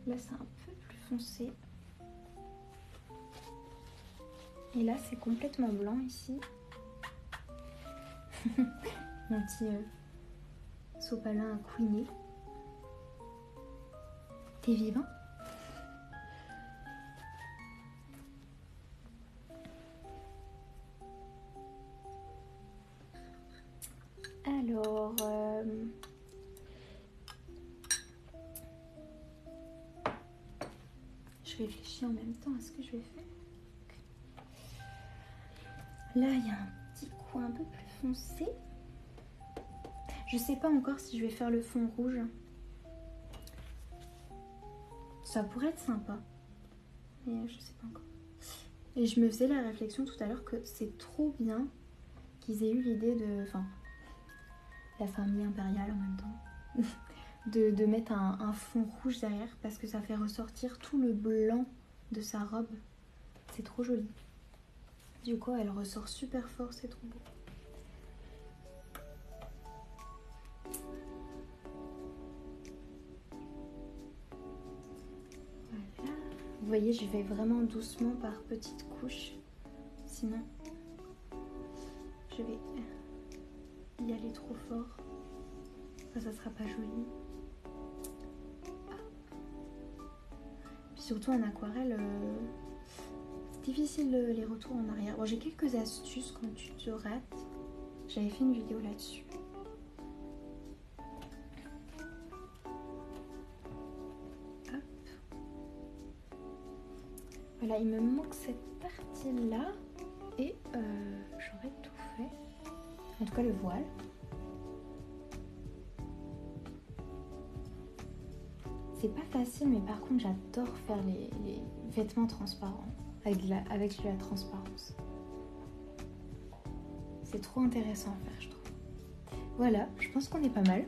Là, c'est un peu plus foncé. Et là, c'est complètement blanc ici. Mon petit sopalin à couiner. T'es vivant? Alors, je réfléchis en même temps à ce que je vais faire. Là, il y a un petit coin un peu plus foncé. Je sais pas encore si je vais faire le fond rouge. Ça pourrait être sympa, mais je sais pas encore. Et je me faisais la réflexion tout à l'heure que c'est trop bien qu'ils aient eu l'idée de... Enfin, la famille impériale en même temps. de mettre un fond rouge derrière parce que ça fait ressortir tout le blanc de sa robe. C'est trop joli. Du coup, elle ressort super fort, c'est trop beau. Voilà. Vous voyez, je vais vraiment doucement par petites couches. Sinon, je vais y aller trop fort. Enfin, ça sera pas joli. Puis surtout en aquarelle, c'est difficile les retours en arrière. Bon, j'ai quelques astuces quand tu te rates. J'avais fait une vidéo là-dessus. Voilà, il me manque cette partie-là et j'aurais tout fait. En tout cas, le voile. C'est pas facile, mais par contre, j'adore faire les vêtements transparents avec de la transparence. C'est trop intéressant à faire, je trouve. Voilà, je pense qu'on est pas mal.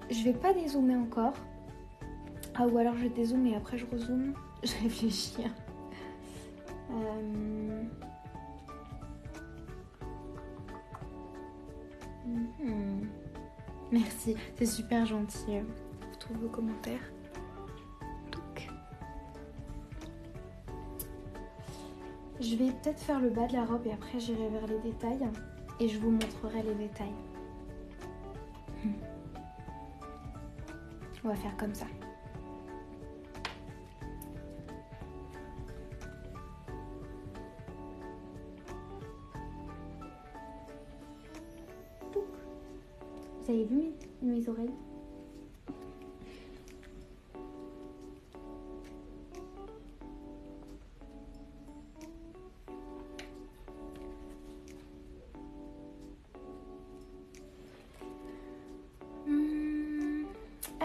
Je vais pas dézoomer encore. Ah, ou alors je dézoome et après je rezoome. Je réfléchis. Merci, c'est super gentil. Je trouve vos commentaires. Donc, je vais peut-être faire le bas de la robe et après j'irai vers les détails et je vous montrerai les détails. On va faire comme ça. Vous avez vu mes oreilles?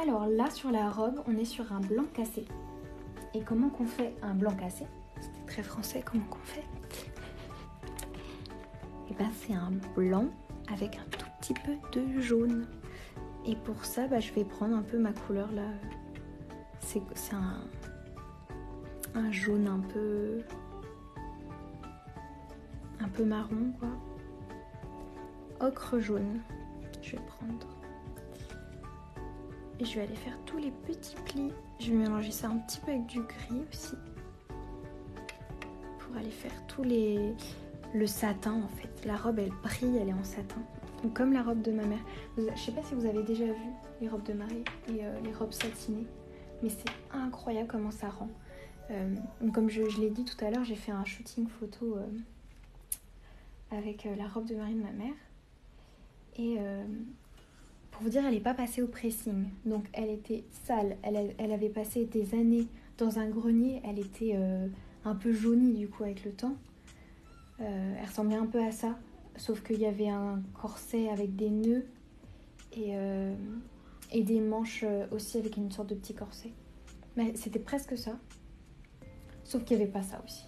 Alors là, sur la robe, on est sur un blanc cassé. Et comment qu'on fait un blanc cassé? C'est très français, comment qu'on fait? Et ben c'est un blanc avec un tout petit peu de jaune. Et pour ça, je vais prendre un peu ma couleur là. C'est un jaune un peu marron quoi. Ocre jaune, je vais prendre. Et je vais aller faire tous les petits plis. Je vais mélanger ça un petit peu avec du gris aussi. Pour aller faire le satin en fait. La robe elle brille, elle est en satin. Donc, comme la robe de ma mère. Je sais pas si vous avez déjà vu les robes de Marie et les robes satinées. Mais c'est incroyable comment ça rend. Donc, comme je l'ai dit tout à l'heure, j'ai fait un shooting photo avec la robe de Marie de ma mère. Et pour vous dire, elle n'est pas passée au pressing. Donc elle était sale. Elle avait passé des années dans un grenier. Elle était un peu jaunie du coup avec le temps. Elle ressemblait un peu à ça. Sauf qu'il y avait un corset avec des nœuds et des manches aussi avec une sorte de petit corset. Mais c'était presque ça. Sauf qu'il n'y avait pas ça aussi.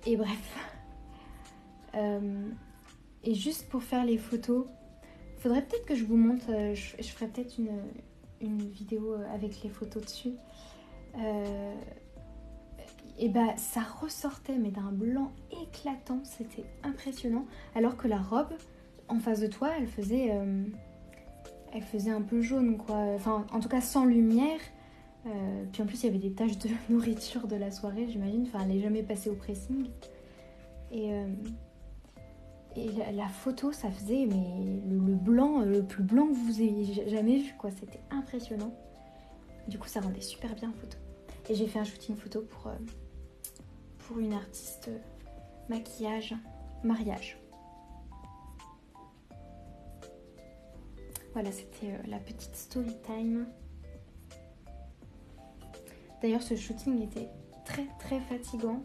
Et bref. Et juste pour faire les photos, faudrait peut-être que je vous montre, je ferai peut-être une vidéo avec les photos dessus. et bah ça ressortait mais d'un blanc éclatant, c'était impressionnant. Alors que la robe en face de toi, elle faisait un peu jaune quoi. Enfin en tout cas sans lumière. Puis en plus il y avait des taches de nourriture de la soirée, j'imagine. Enfin elle n'est jamais passée au pressing. Et la photo, ça faisait mais le blanc, le plus blanc que vous ayez jamais vu quoi. C'était impressionnant. Du coup ça rendait super bien en photo. Et j'ai fait un shooting photo pour une artiste maquillage, mariage. Voilà, c'était la petite story time. D'ailleurs, ce shooting était très très fatigant.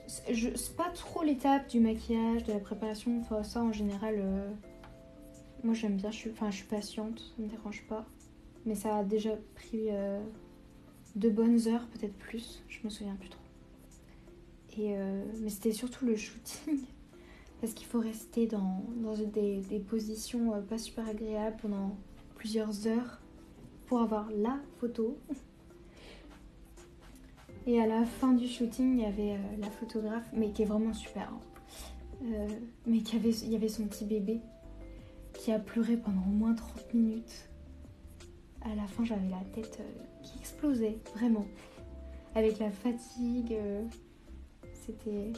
C'est pas trop l'étape du maquillage, de la préparation. Enfin, ça en général, moi j'aime bien. Je suis patiente, ça me dérange pas. Mais ça a déjà pris 2 bonnes heures, peut-être plus. Je me souviens plus trop. Mais c'était surtout le shooting. Parce qu'il faut rester dans des positions pas super agréables pendant plusieurs heures pour avoir la photo. Et à la fin du shooting, il y avait la photographe, mais qui est vraiment super, hein, mais il y avait son petit bébé qui a pleuré pendant au moins 30 minutes. À la fin, j'avais la tête qui explosait, vraiment. Avec la fatigue, c'était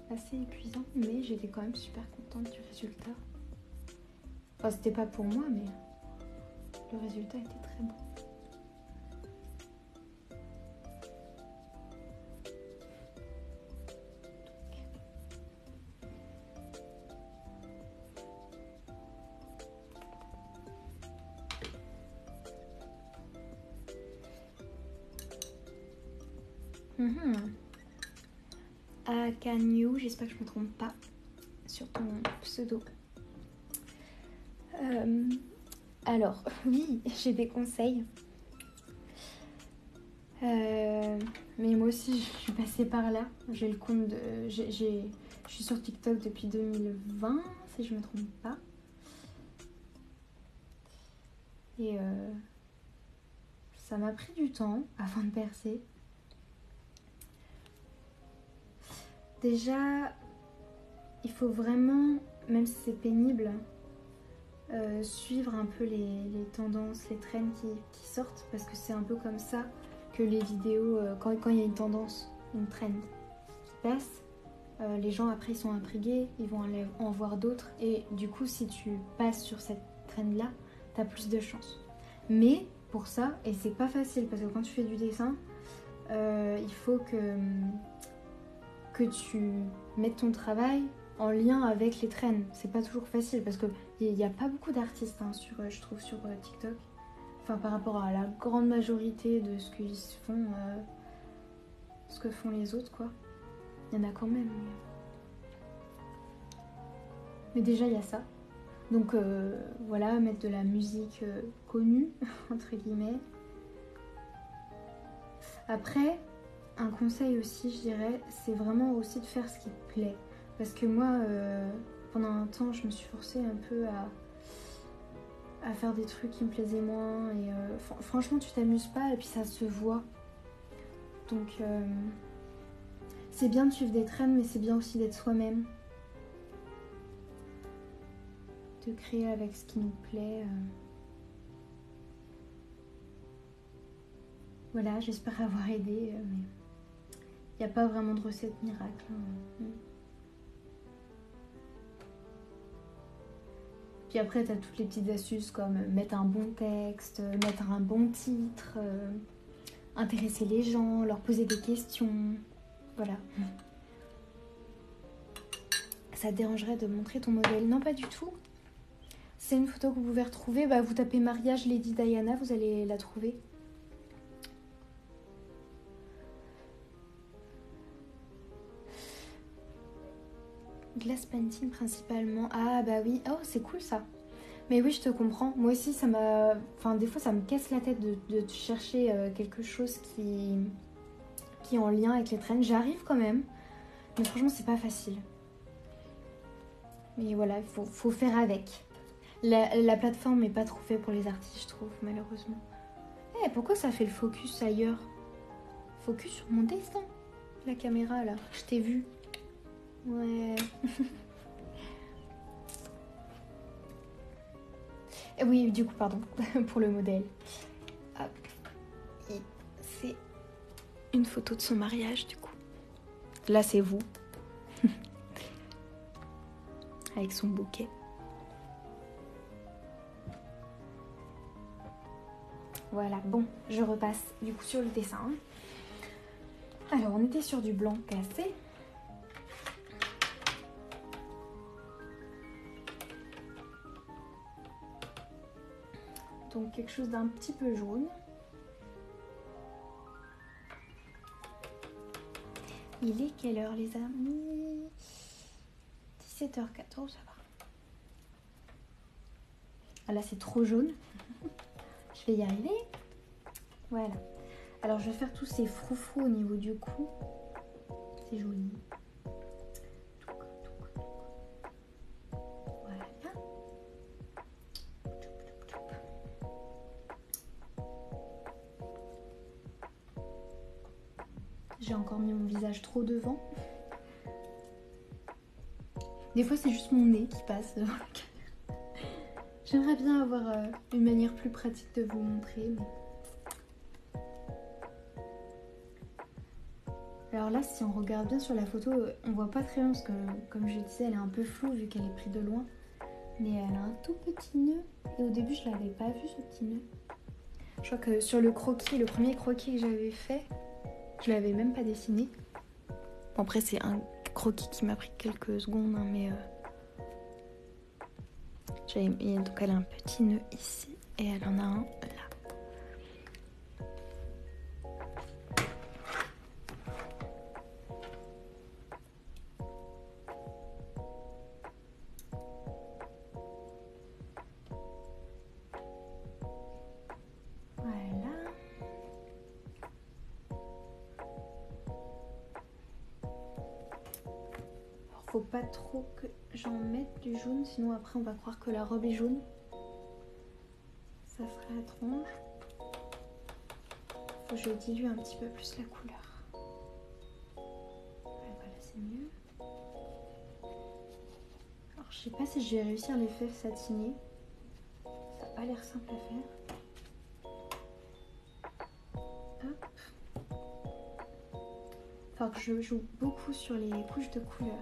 assez épuisant, mais j'étais quand même super contente du résultat. Enfin, c'était pas pour moi, mais le résultat était très bon. Akanyu, j'espère que je me trompe pas sur ton pseudo. Alors, oui, j'ai des conseils. Mais moi aussi, je suis passée par là. J'ai le compte de... je suis sur TikTok depuis 2020, si je me trompe pas. Et ça m'a pris du temps avant de percer. Déjà, il faut vraiment, même si c'est pénible, suivre un peu les tendances, les trends qui sortent, parce que c'est un peu comme ça que les vidéos, quand il y a une tendance, une trend qui passe, les gens après ils sont intrigués, ils vont aller en voir d'autres, et du coup si tu passes sur cette trend là, t'as plus de chance. Mais pour ça, et c'est pas facile, parce que quand tu fais du dessin, il faut que tu mettes ton travail en lien avec les trends. C'est pas toujours facile parce qu'il n'y a pas beaucoup d'artistes hein, je trouve sur TikTok. Enfin par rapport à la grande majorité de ce qu'ils font, ce que font les autres quoi. Il y en a quand même. Mais déjà il y a ça. Donc voilà, mettre de la musique connue, entre guillemets. Après, un conseil aussi, je dirais, c'est vraiment aussi de faire ce qui te plaît. Parce que moi, pendant un temps, je me suis forcée un peu à faire des trucs qui me plaisaient moins. Et franchement, tu t'amuses pas et puis ça se voit. Donc, c'est bien de suivre des trends, mais c'est bien aussi d'être soi-même. De créer avec ce qui nous plaît. Voilà, j'espère avoir aidé. Mais il n'y a pas vraiment de recette miracle. Hein. Puis après, tu as toutes les petites astuces comme mettre un bon texte, mettre un bon titre, intéresser les gens, leur poser des questions. Voilà. Ça te dérangerait de montrer ton modèle? Non, pas du tout. C'est une photo que vous pouvez retrouver. Bah, vous tapez mariage Lady Diana, vous allez la trouver. Glass painting principalement. Ah bah oui, oh c'est cool ça. Mais oui, je te comprends. Moi aussi, ça m'a... Enfin, des fois, ça me casse la tête de chercher quelque chose qui est en lien avec les trends. J'arrive quand même, mais franchement, c'est pas facile. Mais voilà, il faut faire avec. La plateforme n'est pas trop faite pour les artistes, je trouve, malheureusement. Eh, pourquoi ça fait le focus ailleurs? focus sur mon dessin. La caméra là, je t'ai vu. Ouais. Et oui, du coup, pardon, pour le modèle. Hop. C'est une photo de son mariage, du coup. Là, c'est vous. Avec son bouquet. Voilà, bon, je repasse du coup sur le dessin. Alors, on était sur du blanc cassé. Donc, quelque chose d'un petit peu jaune. Il est quelle heure, les amis? 17h14, ça va. Ah là, c'est trop jaune. Je vais y arriver. Voilà. Alors, je vais faire tous ces froufrous au niveau du cou. C'est joli. Voilà. J'ai encore mis mon visage trop devant. Des fois, c'est juste mon nez qui passe devant la caméra. J'aimerais bien avoir une manière plus pratique de vous montrer, mais... Alors là, si on regarde bien sur la photo, on voit pas très bien parce que, comme je disais, elle est un peu floue vu qu'elle est prise de loin. Mais elle a un tout petit nœud. Et au début, je l'avais pas vu, ce petit nœud. Je crois que sur le croquis, le premier croquis que j'avais fait, je l'avais même pas dessiné. Bon, après, c'est un croquis qui m'a pris quelques secondes, hein, mais... Donc elle a un petit nœud ici et elle en a un là. Voilà. Alors faut pas trop que j'en mette du jaune, sinon après on va croire que la robe est jaune. Ça serait étrange. Faut que je dilue un petit peu plus la couleur. Ouais, voilà, c'est mieux. Alors je sais pas si je vais réussir l'effet satiné. Ça n'a pas l'air simple à faire. Hop. Faut que je joue beaucoup sur les couches de couleur.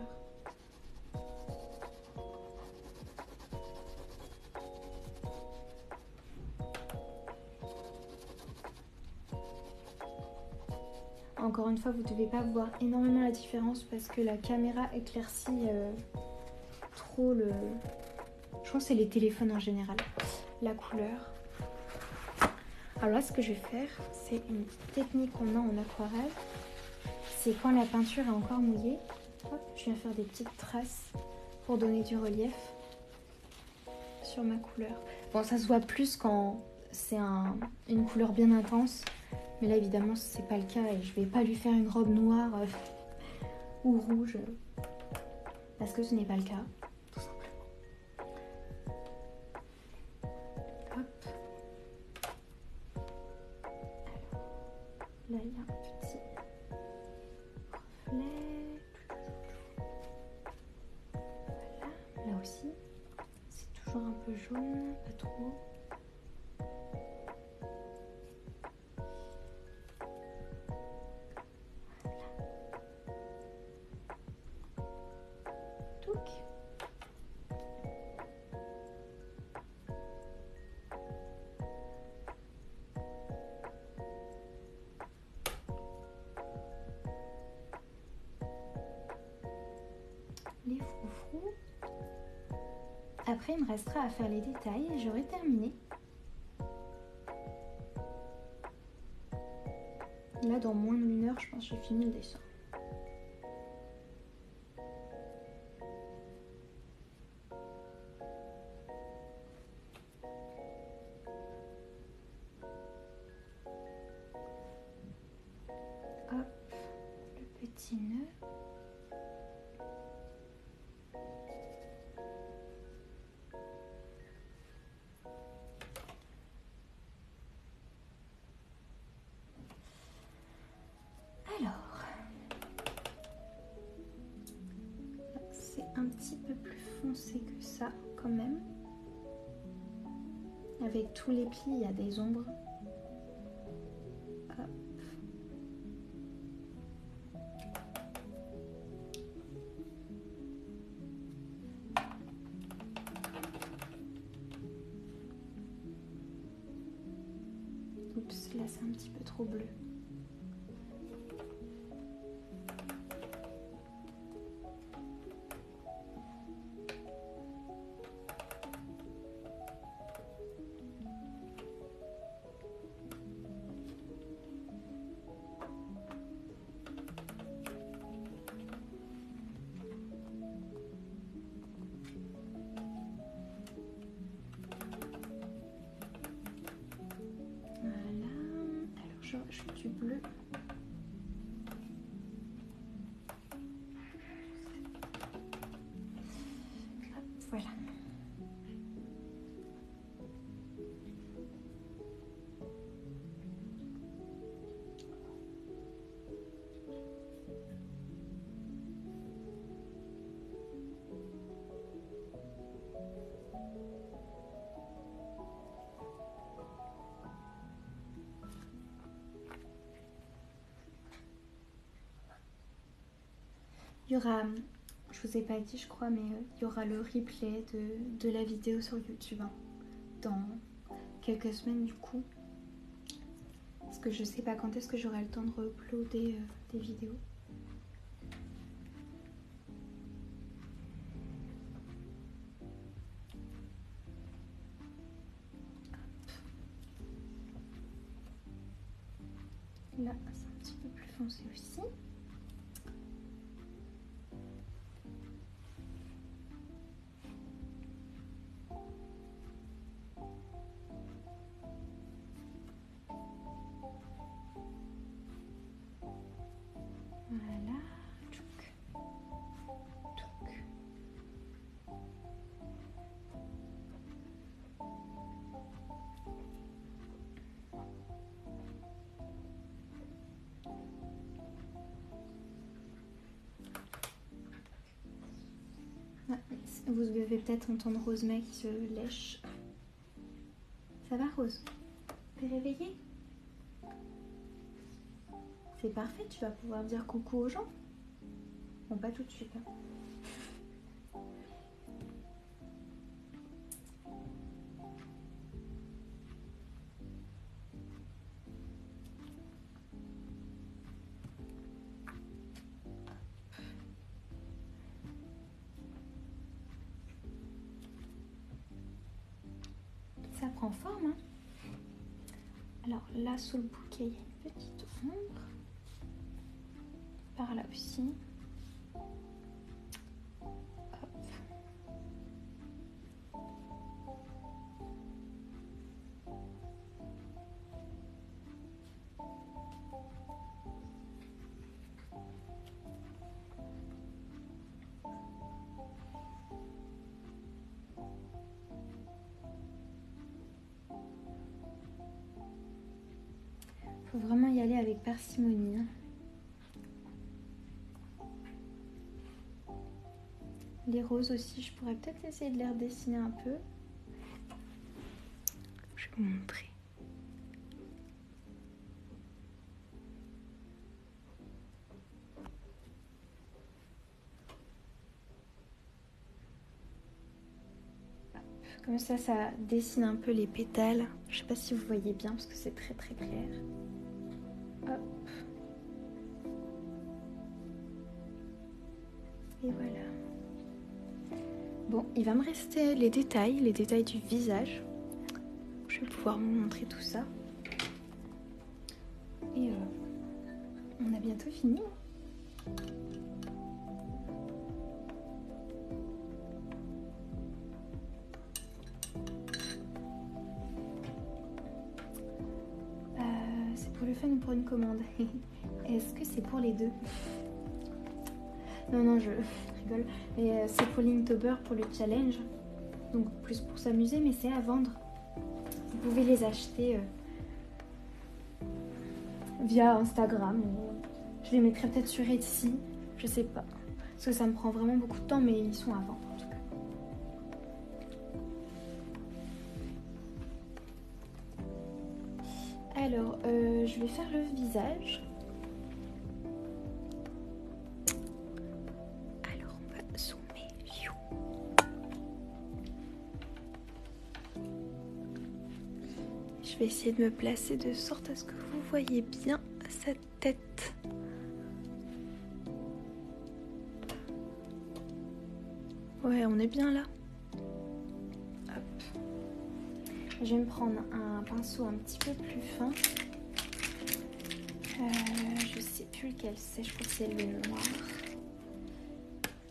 Encore une fois, vous ne devez pas voir énormément la différence parce que la caméra éclaircit trop le... Je pense que c'est les téléphones en général. La couleur. Alors là, ce que je vais faire, c'est une technique qu'on a en aquarelle. C'est quand la peinture est encore mouillée. Hop, je viens faire des petites traces pour donner du relief sur ma couleur. Bon, ça se voit plus quand c'est une couleur bien intense. Mais là, évidemment, c'est pas le cas et je vais pas lui faire une robe noire ou rouge parce que ce n'est pas le cas, tout simplement. Hop. Alors, là, il y a un petit reflet. Voilà, là aussi, c'est toujours un peu jaune, pas trop. Les froufrous. Après, il me restera à faire les détails et j'aurai terminé. Là, dans moins d'1 heure, je pense que j'ai fini le dessin. Hop, le petit nœud. un petit peu plus foncé que ça quand même. Avec tous les plis, il y a des ombres. Hop. Oups, là c'est un petit peu trop bleu. Je rajoute du bleu. Hop, voilà. Il y aura, je vous ai pas dit je crois, mais il y aura le replay de la vidéo sur YouTube hein, dans quelques semaines du coup. Parce que je sais pas quand est-ce que j'aurai le temps de re-uploader des vidéos. Là, c'est un petit peu plus foncé aussi. Voilà. Tchouk. Tchouk. Vous devez peut-être entendre Rosemary qui se lèche. Ça va Rose? T'es réveillée? C'est parfait, tu vas pouvoir dire coucou aux gens. Bon, pas tout de suite. Hein. Ça prend forme. Hein. Alors là, sous le bouquet, il y a une petite ombre. Par là aussi. Hop. Faut vraiment y aller avec parcimonie. Hein. Les roses aussi, je pourrais peut-être essayer de les redessiner un peu. Je vais vous montrer. Comme ça dessine un peu les pétales. Je sais pas si vous voyez bien parce que c'est très très clair. Hop. Et voilà. Bon, il va me rester les détails du visage. Je vais pouvoir vous montrer tout ça. Et on a bientôt fini. C'est pour le fun ou pour une commande? Est-ce que c'est pour les deux? Non, je rigole. Mais c'est pour l'Inktober, pour le challenge. Donc plus pour s'amuser, mais c'est à vendre. Vous pouvez les acheter via Instagram. Je les mettrai peut-être sur Etsy. Je sais pas. Parce que ça me prend vraiment beaucoup de temps, mais ils sont à vendre en tout cas. Alors, je vais faire le visage. Alors, on va zoomer. Je vais essayer de me placer de sorte à ce que vous voyez bien sa tête. Ouais, on est bien là. Hop. Je vais me prendre un pinceau un petit peu plus fin. Je sais plus lequel c'est, je crois que c'est le noir.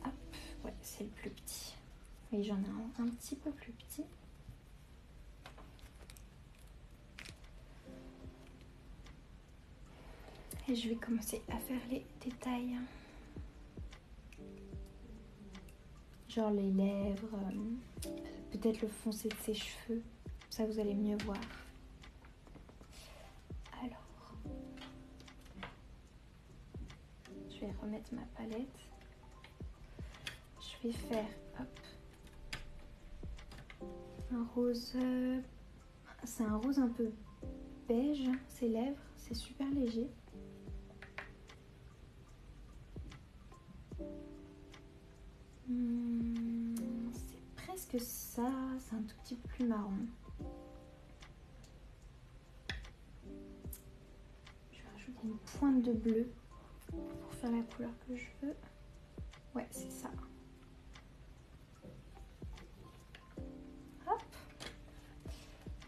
Hop, ouais, c'est le plus petit. Oui, j'en ai un petit peu plus petit. Et je vais commencer à faire les détails. Genre les lèvres, peut-être le foncé de ses cheveux. Ça, vous allez mieux voir. Alors, je vais remettre ma palette. Je vais faire, hop, un rose. C'est un rose un peu beige, ses lèvres. C'est super léger. C'est presque ça, c'est un tout petit peu plus marron. Je vais rajouter une pointe de bleu pour faire la couleur que je veux. Ouais, c'est ça. Hop.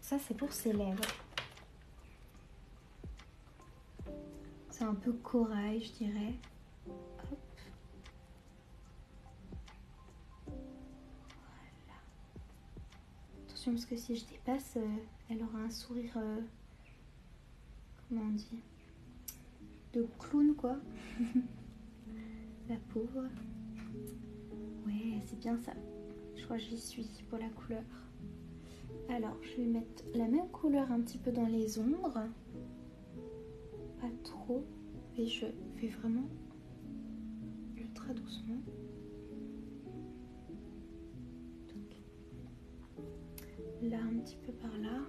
Ça, c'est pour ses lèvres. C'est un peu corail, je dirais. Hop. Voilà. Attention, parce que si je dépasse, elle aura un sourire... comment on dit? De clown, quoi. La pauvre. Ouais, c'est bien ça. Je crois que j'y suis pour la couleur. Alors, je vais mettre la même couleur un petit peu dans les ombres. Pas trop. Et je fais vraiment ultra doucement. Donc, là, un petit peu par là.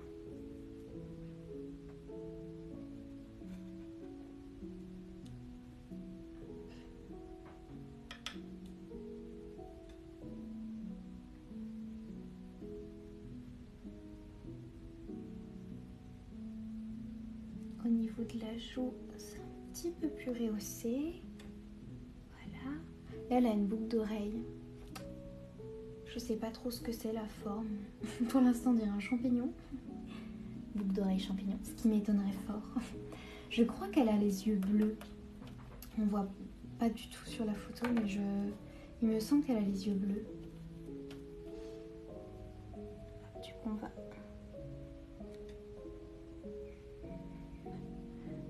Au niveau de la joue, c'est un petit peu plus rehaussé. Voilà. Là, elle a une boucle d'oreille. Je sais pas trop ce que c'est la forme. Pour l'instant, on dirait un champignon. Boucle d'oreille champignon, ce qui m'étonnerait fort. Je crois qu'elle a les yeux bleus. On voit pas du tout sur la photo, mais il me semble qu'elle a les yeux bleus. Du coup, on va...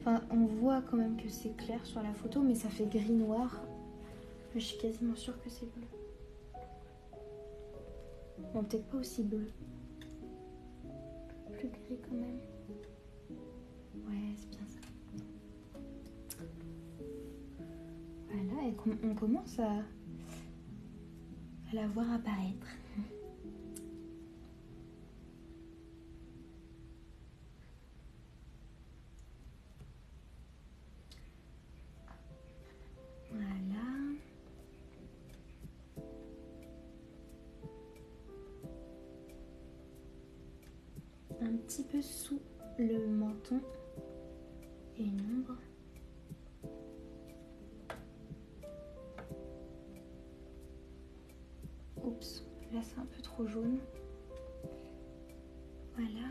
Enfin, on voit quand même que c'est clair sur la photo, mais ça fait gris-noir. Je suis quasiment sûre que c'est bleu. Bon, peut-être pas aussi bleu. Plus gris quand même. Ouais, c'est bien ça. Voilà, et on commence à la voir apparaître. Voilà. Un petit peu sous le menton et une ombre. Oups, là c'est un peu trop jaune. Voilà.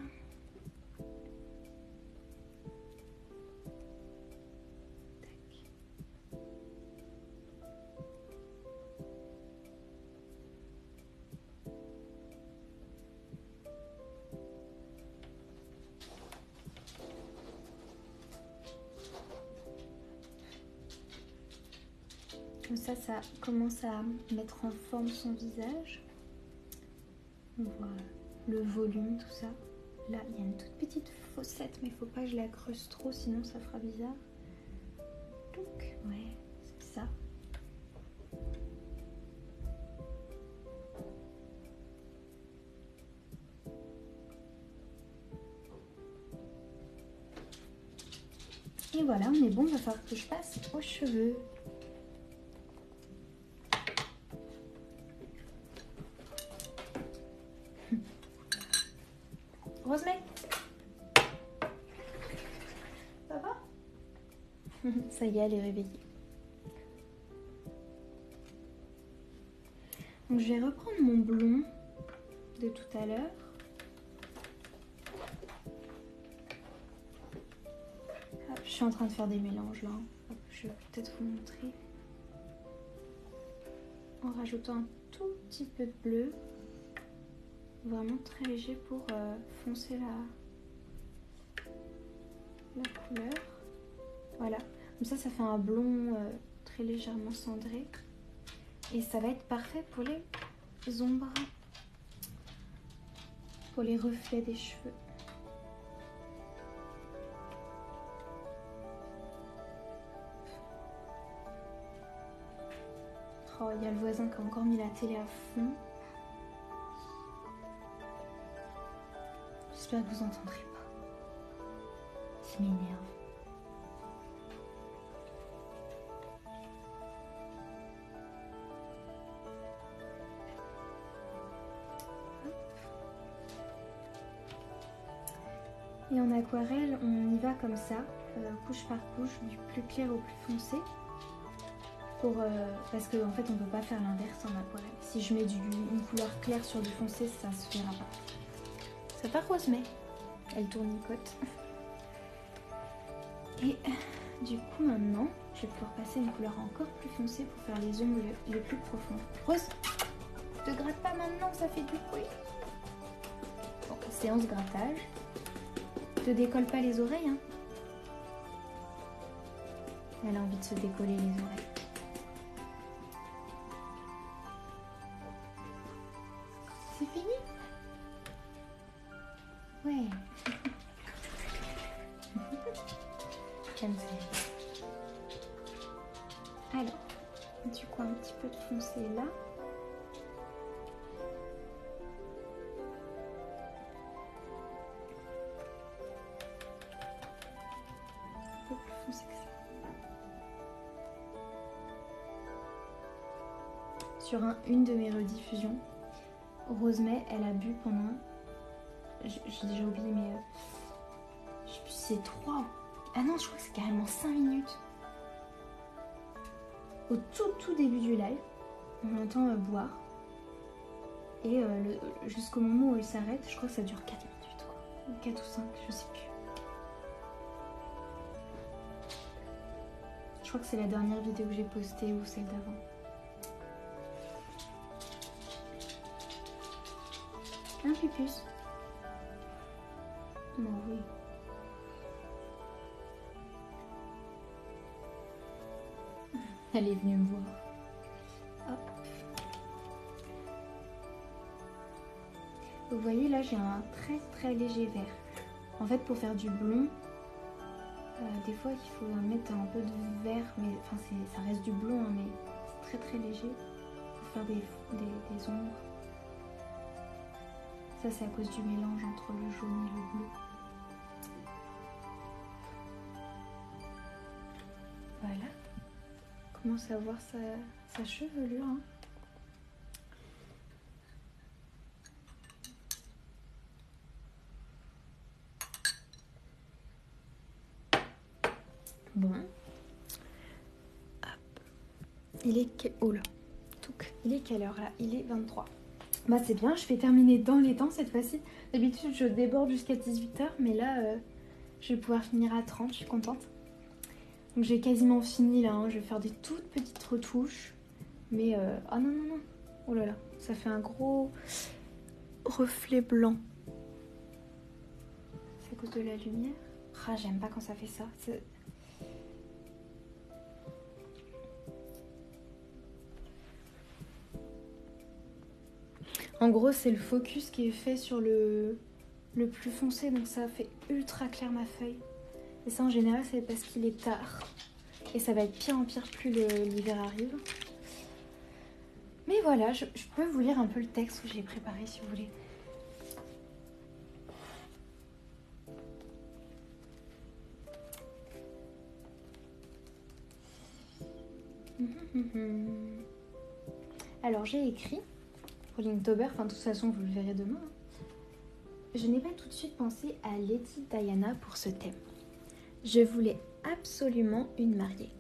Tac. Comme ça commence à mettre en forme son visage. On voit le volume, tout ça. Là, il y a une toute petite fossette, mais il faut pas que je la creuse trop, sinon ça fera bizarre. Donc, ouais, c'est ça. Et voilà, on est bon, il va falloir que je passe aux cheveux. Rosemary, ça va? Ça y est, elle est réveillée. Donc je vais reprendre mon blond de tout à l'heure. Je suis en train de faire des mélanges là. Hop, je vais peut-être vous montrer. En rajoutant un tout petit peu de bleu. Vraiment très léger pour foncer la couleur. Voilà. Comme ça fait un blond très légèrement cendré. Et ça va être parfait pour les ombres. Pour les reflets des cheveux. Oh, il y a le voisin qui a encore mis la télé à fond. J'espère que vous n'entendrez pas. Ça m'énerve. Et en aquarelle, on y va comme ça, couche par couche, du plus clair au plus foncé. Parce qu'en fait, on ne peut pas faire l'inverse en aquarelle. Si je mets une couleur claire sur du foncé, ça ne se verra pas. Ça va, Rosemary? Elle tournicote. Et du coup, maintenant, je vais pouvoir passer une couleur encore plus foncée pour faire les ongles les plus profonds. Rose, te gratte pas maintenant, ça fait du bruit. Bon, séance grattage. Te décolle pas les oreilles, hein. Elle a envie de se décoller les oreilles. C'est fini? Ouais. J'aime ça. Alors, du coup, un petit peu de foncé là. Un peu plus foncé que ça. Sur une de mes rediffusions, Rosemary, elle a bu pendant, j'ai déjà oublié, mais je sais plus si c'est 3. Ah non, je crois que c'est carrément 5 minutes. Au tout début du live, on l'entend boire. Et jusqu'au moment où elle s'arrête, je crois que ça dure 4 minutes. Quoi. Ou 4 ou 5, je sais plus. Je crois que c'est la dernière vidéo que j'ai postée ou celle d'avant. Un pupus. Oh oui. Elle est venue me voir. Hop. Vous voyez là, j'ai un très léger vert. En fait, pour faire du blond, des fois il faut mettre un peu de vert, mais enfin ça reste du blond, hein, mais c'est très léger pour faire des ombres. Ça c'est à cause du mélange entre le jaune et le bleu. Voilà. On commence à voir sa chevelure. Hein. Bon. Hop. Il est... Oh là. Il est quelle heure là? Il est 23. Bah c'est bien, je vais terminer dans les temps cette fois-ci. D'habitude je déborde jusqu'à 18 h, mais là je vais pouvoir finir à 30, je suis contente. Donc j'ai quasiment fini là, hein. Je vais faire des toutes petites retouches. Mais oh non. Oh là là, ça fait un gros reflet blanc. C'est à cause de la lumière. Ah, j'aime pas quand ça fait ça. En gros, c'est le focus qui est fait sur le plus foncé, donc ça fait ultra clair ma feuille. Et ça, en général, c'est parce qu'il est tard. Et ça va être pire en pire plus l'hiver arrive. Mais voilà, je peux vous lire un peu le texte que j'ai préparé si vous voulez. Alors j'ai écrit pour l'Inktober, enfin de toute façon vous le verrez demain. Je n'ai pas tout de suite pensé à Lady Diana pour ce thème. Je voulais absolument une mariée.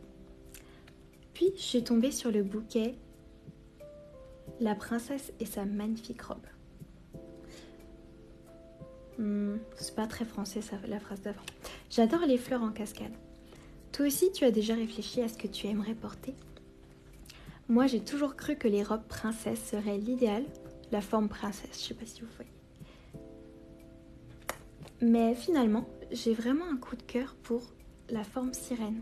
Puis je suis tombée sur le bouquet La princesse et sa magnifique robe. C'est pas très français ça, la phrase d'avant. J'adore les fleurs en cascade. Toi aussi tu as déjà réfléchi à ce que tu aimerais porter? Moi j'ai toujours cru que les robes princesses seraient l'idéal, la forme princesse, je sais pas si vous voyez. Mais finalement, j'ai vraiment un coup de cœur pour la forme sirène.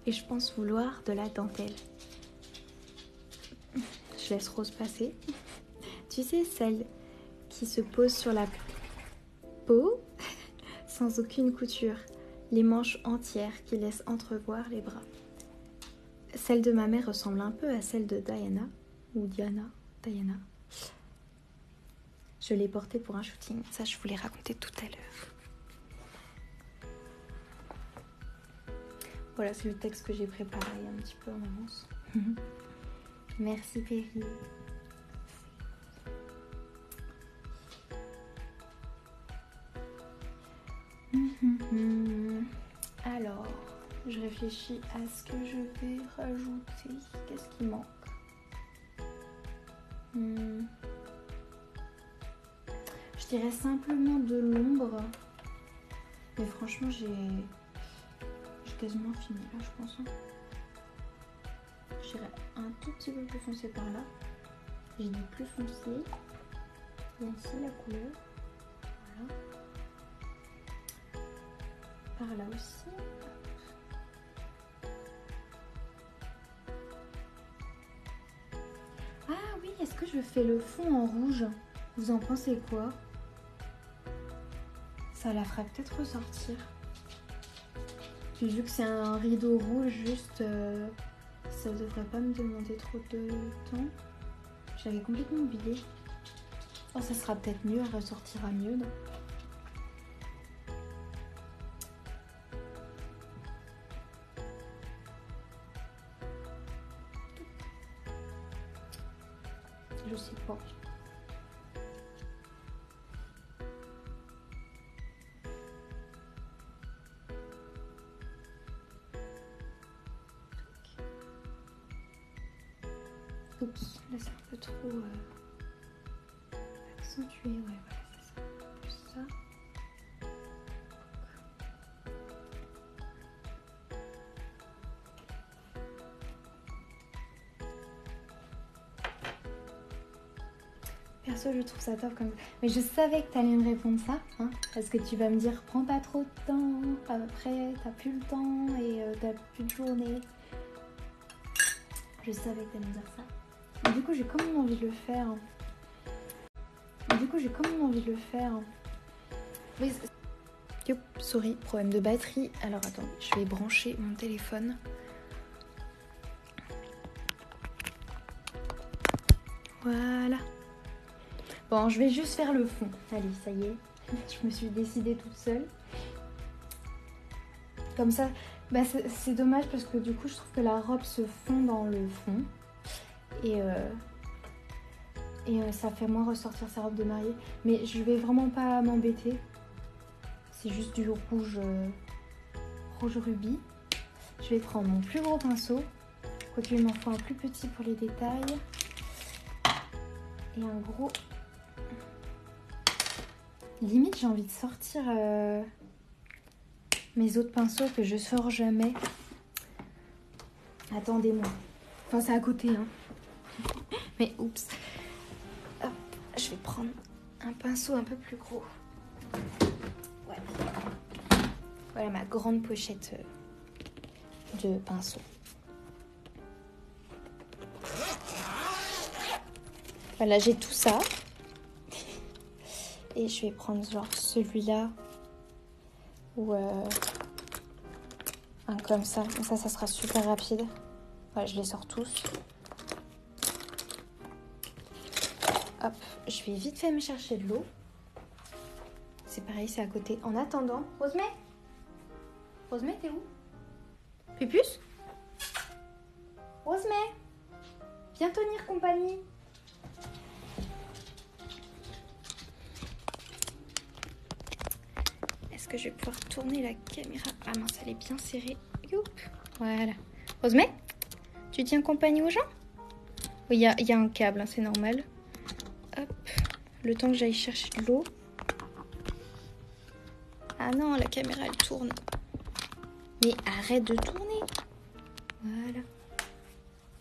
Et je pense vouloir de la dentelle. Je laisse Rose passer. Tu sais, celle qui se pose sur la peau sans aucune couture, les manches entières qui laissent entrevoir les bras. Celle de ma mère ressemble un peu à celle de Diana, ou Diana. Je l'ai portée pour un shooting, ça je vous l'ai raconté tout à l'heure. Voilà, c'est le texte que j'ai préparé un petit peu en avance. Merci Péri. Alors, je réfléchis à ce que je vais rajouter. Qu'est-ce qui manque? Je dirais simplement de l'ombre. Mais franchement, j'ai quasiment fini là, je pense. Je dirais un tout petit peu plus foncé par là. J'ai dit plus foncé. Et ici la couleur. Voilà. Par là aussi. Ah oui, est-ce que je fais le fond en rouge? Vous en pensez quoi? Ça la fera peut-être ressortir. Puis vu que c'est un rideau rouge, juste, ça devrait pas me demander trop de temps. J'avais complètement oublié. Oh, ça sera peut-être mieux, elle ressortira mieux. Non? Je sais pas. Oups, là c'est un peu trop accentué. Ouais, voilà, c'est ça. Plus ça. Perso, je trouve ça top comme... Mais je savais que tu allais me répondre ça, hein, parce que tu vas me dire, prends pas trop de temps, après t'as plus le temps et t'as plus de journée. Je savais que tu allais me dire ça. Et du coup, j'ai quand même envie de le faire. Oui, yop, souris, problème de batterie. Alors attends, je vais brancher mon téléphone. Voilà. Bon, je vais juste faire le fond. Allez, ça y est. Je me suis décidée toute seule. Comme ça, bah c'est dommage parce que du coup, je trouve que la robe se fond dans le fond. Et ça fait moins ressortir sa robe de mariée. Mais je vais vraiment pas m'embêter. C'est juste du rouge, rouge rubis. Je vais prendre mon plus gros pinceau. Quoique il m'en faut un plus petit pour les détails. Et un gros... Limite, j'ai envie de sortir mes autres pinceaux que je sors jamais. Attendez-moi. Enfin, c'est à côté, hein. Mais oups. Hop, je vais prendre un pinceau un peu plus gros. Ouais. Voilà ma grande pochette de pinceau. Voilà, j'ai tout ça. Et je vais prendre genre celui-là. Ou un comme ça. Ça sera super rapide. Voilà, je les sors tous. Hop, je vais vite fait me chercher de l'eau. C'est pareil, c'est à côté. En attendant, Rosemée, t'es où? Pupus? Rosemée, viens tenir compagnie. Est-ce que je vais pouvoir tourner la caméra? Ah mince, elle est bien serrée. Youp. Voilà. Rosemée, tu tiens compagnie aux gens? Oui, il y a un câble, hein, c'est normal. Hop, le temps que j'aille chercher de l'eau. Ah non, la caméra, elle tourne. Mais arrête de tourner. Voilà.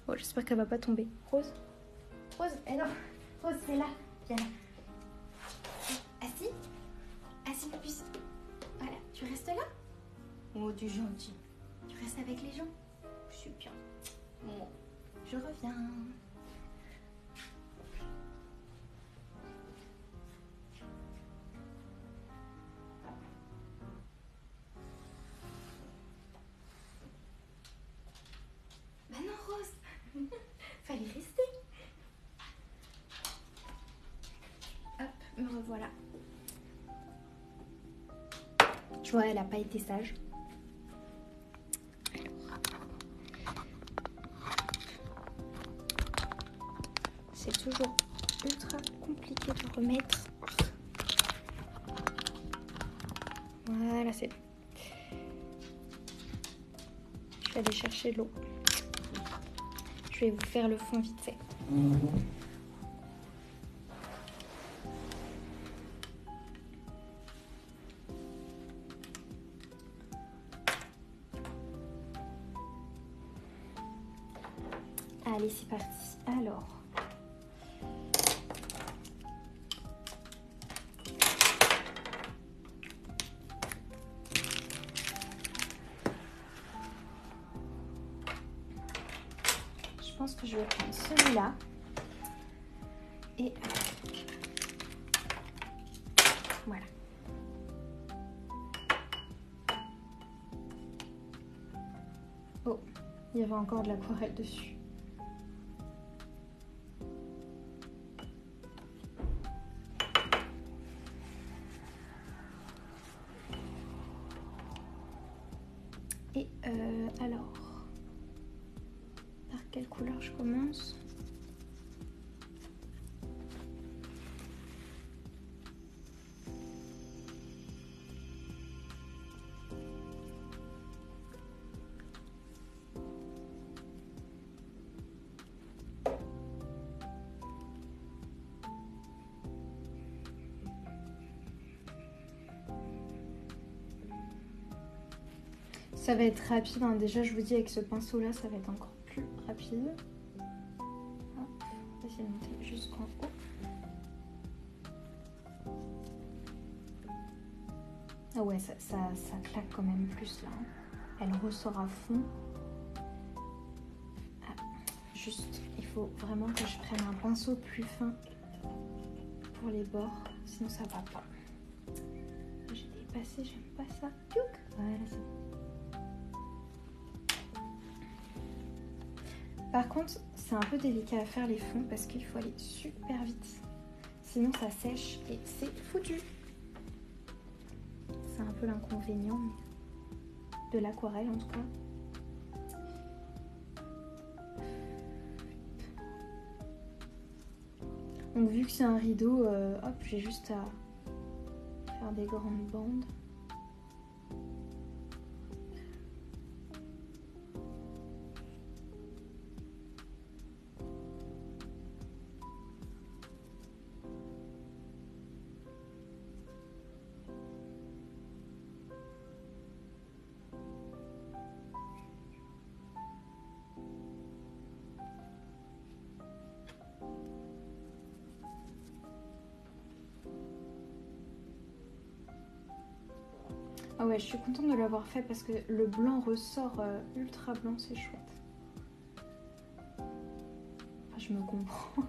Oh, j'espère qu'elle va pas tomber. Rose? Rose? Eh non. Rose, c'est là. Viens là. Assis? Assis, puce. Voilà, tu restes là? Oh, du gentil. Tu restes avec les gens? Super. Bon, je reviens. Bah non, Rose. Fallait rester. Hop, me revoilà. Tu vois, elle n'a pas été sage. C'est toujours ultra compliqué de remettre. Voilà, c'est bon. Je vais aller chercher l'eau. Je vais vous faire le fond vite fait. Allez, c'est parti. Alors, je pense que je vais prendre celui-là et voilà. Oh, il y avait encore de l'aquarelle dessus. Et alors, par quelle couleur je commence? Ça va être rapide, hein. Déjà je vous dis avec ce pinceau là ça va être encore plus rapide. Hop, on va essayer de monter jusqu'en haut. Ah ouais, ça claque quand même plus là. Elle ressort à fond. Ah, juste, il faut vraiment que je prenne un pinceau plus fin pour les bords, sinon ça va pas. J'ai dépassé, j'aime pas ça. Voilà, c'est bon. Par contre, c'est un peu délicat à faire les fonds parce qu'il faut aller super vite. Sinon ça sèche et c'est foutu. C'est un peu l'inconvénient de l'aquarelle en tout cas. Donc vu que c'est un rideau, hop, j'ai juste à faire des grandes bandes. Ah ouais, je suis contente de l'avoir fait parce que le blanc ressort ultra blanc, c'est chouette. Enfin, je me comprends.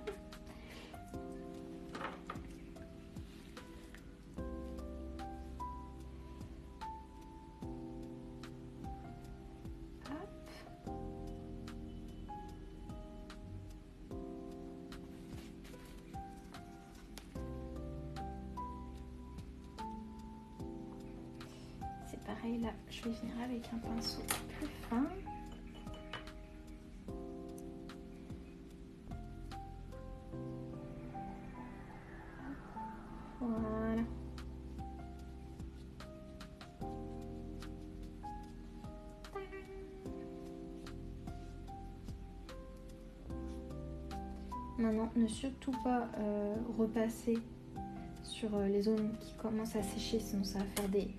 Pareil là, je vais venir avec un pinceau plus fin. Voilà. Maintenant, ne surtout pas repasser sur les zones qui commencent à sécher, sinon ça va faire des...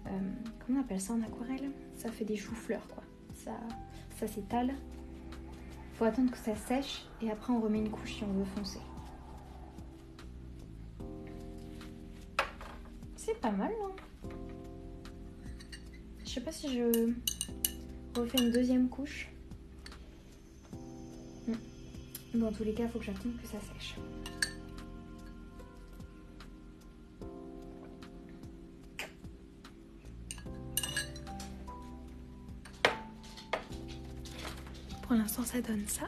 comment on appelle ça en aquarelle? Ça fait des choux-fleurs, quoi. Ça s'étale. Faut attendre que ça sèche et après on remet une couche si on veut foncer. C'est pas mal, hein. Je sais pas si je refais une deuxième couche. Dans tous les cas, il faut que j'attende que ça sèche. Pour l'instant, ça donne ça.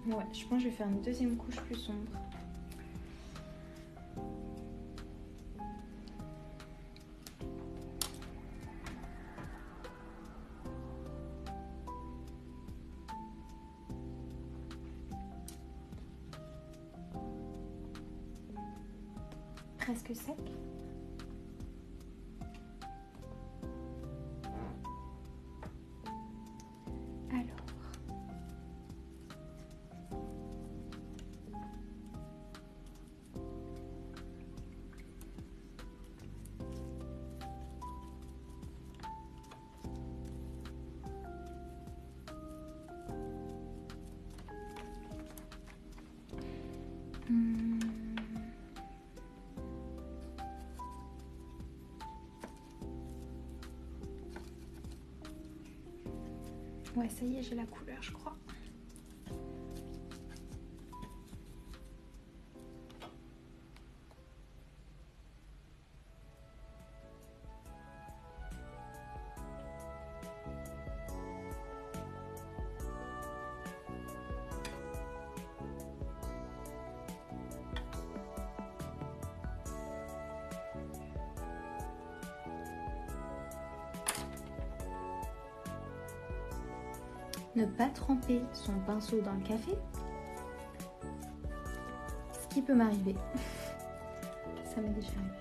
Ouais, je pense que je vais faire une deuxième couche plus sombre. Presque sec. Alors. Ouais, ça y est, j'ai la couleur, je crois. Ne pas tremper son pinceau dans le café, ce qui peut m'arriver. Ça m'est déjà arrivé.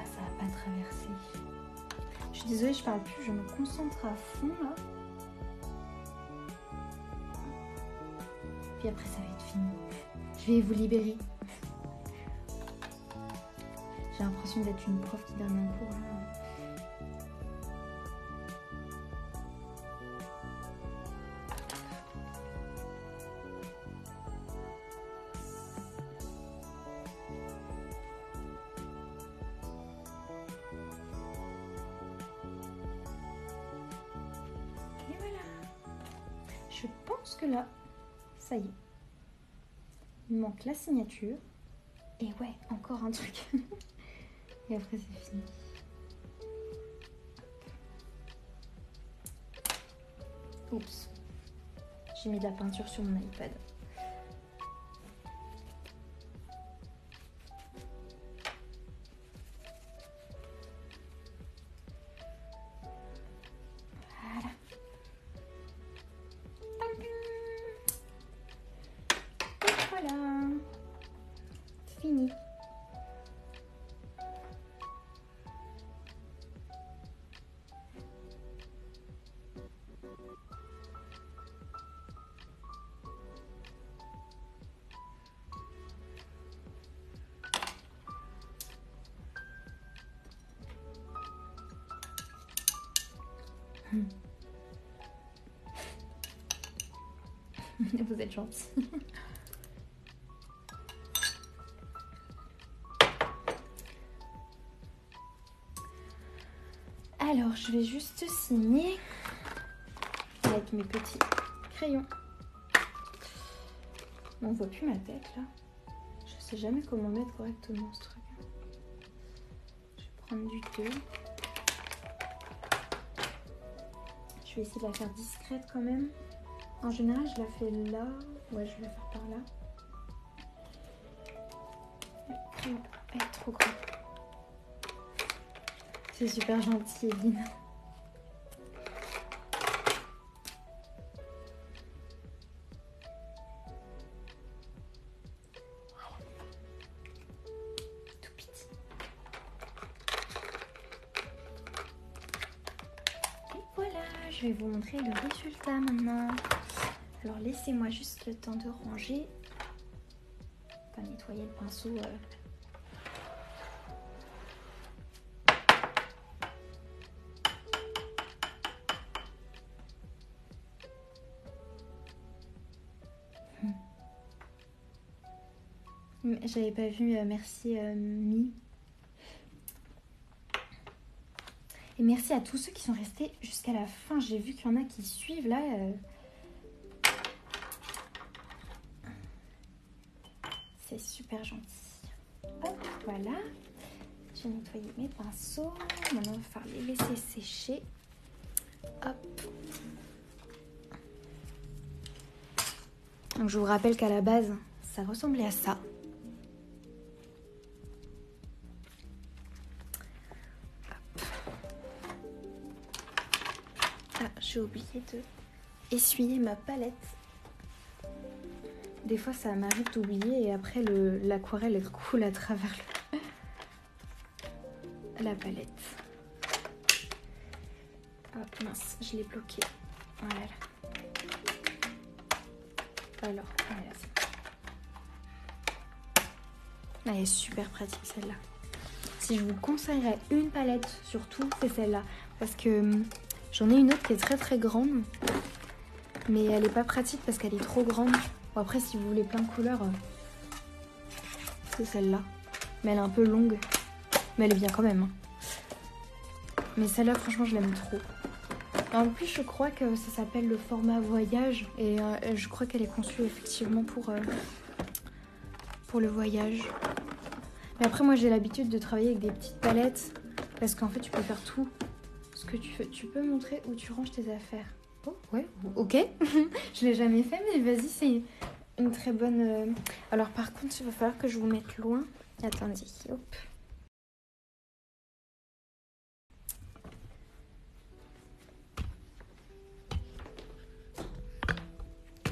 Ça va pas traverser. Je suis désolée, je parle plus, je me concentre à fond là. Puis après ça va être fini. Je vais vous libérer. J'ai l'impression d'être une prof qui donne un cours là. Je pense que là, ça y est. Il me manque la signature. Et ouais, encore un truc. Et après, c'est fini. Oups. J'ai mis de la peinture sur mon iPad. Voilà, fini. Vous êtes gentil. Alors, je vais juste signer avec mes petits crayons. On voit plus ma tête là. Je sais jamais comment mettre correctement ce truc. Je vais prendre du 2. Je vais essayer de la faire discrète quand même. En général, je la fais là. Ouais, je vais la faire par là. Le crayon est trop grand. C'est super gentil, Evelyne. Tout petit. Et voilà, je vais vous montrer le résultat maintenant. Alors laissez-moi juste le temps de ranger. Pas nettoyer le pinceau. J'avais pas vu, merci Mi. Et merci à tous ceux qui sont restés jusqu'à la fin. J'ai vu qu'il y en a qui suivent là. C'est super gentil. Hop, voilà. J'ai nettoyé mes pinceaux. Maintenant, il va falloir les laisser sécher. Hop. Donc, je vous rappelle qu'à la base, ça ressemblait à ça. Ah, j'ai oublié de essuyer ma palette. Des fois, ça m'arrive d'oublier et après, l'aquarelle, elle coule à travers la palette. Oh mince, je l'ai bloqué. Voilà. Alors, voilà. Elle est super pratique celle-là. Si je vous conseillerais une palette, surtout, c'est celle-là. Parce que j'en ai une autre qui est très très grande. Mais elle n'est pas pratique parce qu'elle est trop grande. Bon, après, si vous voulez plein de couleurs, c'est celle-là. Mais elle est un peu longue. Mais elle est bien quand même. Hein. Mais celle-là, franchement, je l'aime trop. En plus, je crois que ça s'appelle le format voyage. Et je crois qu'elle est conçue effectivement pour le voyage. Mais après, moi, j'ai l'habitude de travailler avec des petites palettes. Parce qu'en fait, tu peux faire tout ce que tu veux. Tu peux montrer où tu ranges tes affaires. Oh, ouais, ok. Je l'ai jamais fait, mais vas-y, c'est une très bonne... Alors, par contre, il va falloir que je vous mette loin. Attendez, hop.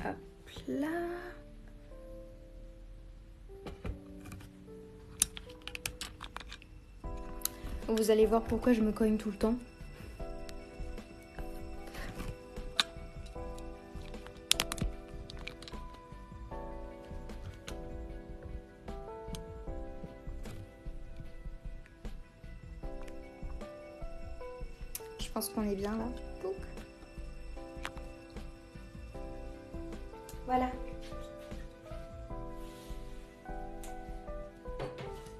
Hop là. Vous allez voir pourquoi je me cogne tout le temps. Je pense qu'on est bien là. Pouc. Voilà.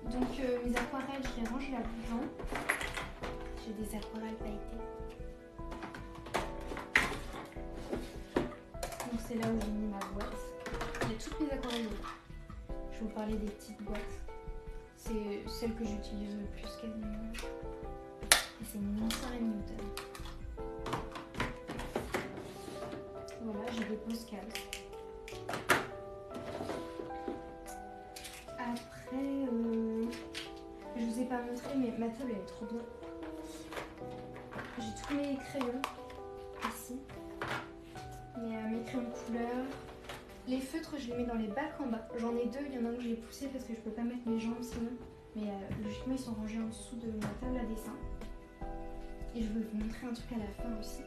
Donc mes aquarelles, je les range là-dedans. J'ai des aquarelles pailletées. Donc c'est là où j'ai mis ma boîte. Il y a toutes mes aquarelles dedans. Je vais vous parler des petites boîtes. C'est celle que j'utilise le plus quasiment. Et c'est une Winsor & Newton. Voilà, j'ai des postcards. Après, je vous ai pas montré, mais ma table elle est trop bien. J'ai tous mes crayons ici. Mes crayons de couleur. Les feutres, je les mets dans les bacs en bas. J'en ai deux, il y en a un que je l'ai poussé parce que je peux pas mettre mes jambes sinon. Mais logiquement, ils sont rangés en dessous de ma table à dessin. Et je vais vous montrer un truc à la fin aussi.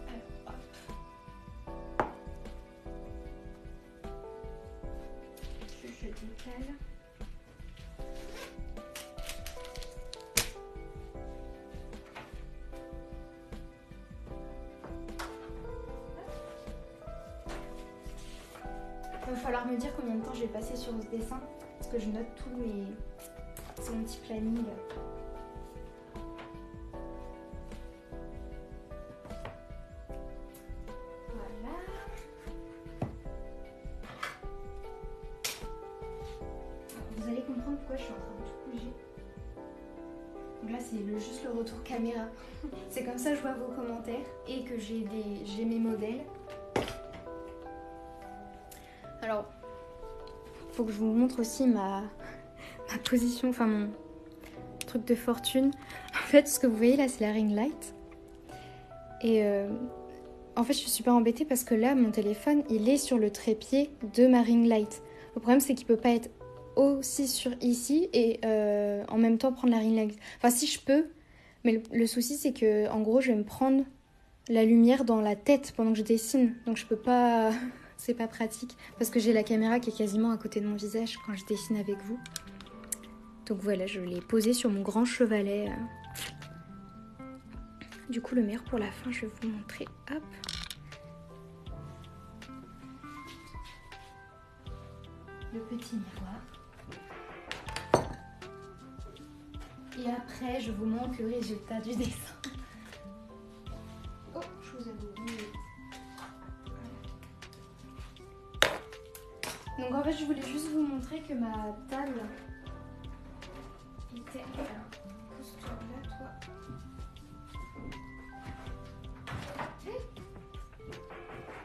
Alors, hop. Je décale. Il va falloir me dire combien de temps je vais passer sur ce dessin. Parce que je note tout mes... C'est mon petit planning. Voilà. Vous allez comprendre pourquoi je suis en train de tout bouger. Donc là c'est juste le retour caméra. C'est comme ça que je vois vos commentaires et que j'ai mes modèles. Alors, faut que je vous montre aussi ma position, enfin mon truc de fortune. En fait, ce que vous voyez là, c'est la ring light. Et en fait, je suis super embêtée parce que là, mon téléphone, il est sur le trépied de ma ring light. Le problème, c'est qu'il peut pas être aussi sur ici et en même temps prendre la ring light. Enfin, si je peux, mais le souci, c'est que en gros, je vais me prendre la lumière dans la tête pendant que je dessine. Donc, je peux pas... C'est pas pratique parce que j'ai la caméra qui est quasiment à côté de mon visage quand je dessine avec vous. Donc voilà, je l'ai posé sur mon grand chevalet. Du coup, le meilleur pour la fin, je vais vous montrer. Hop. Le petit miroir. Et après, je vous montre le résultat du dessin. Oh, je vous avoue. Donc en fait, je voulais juste vous montrer que ma table était... Alors, pose-toi là, toi.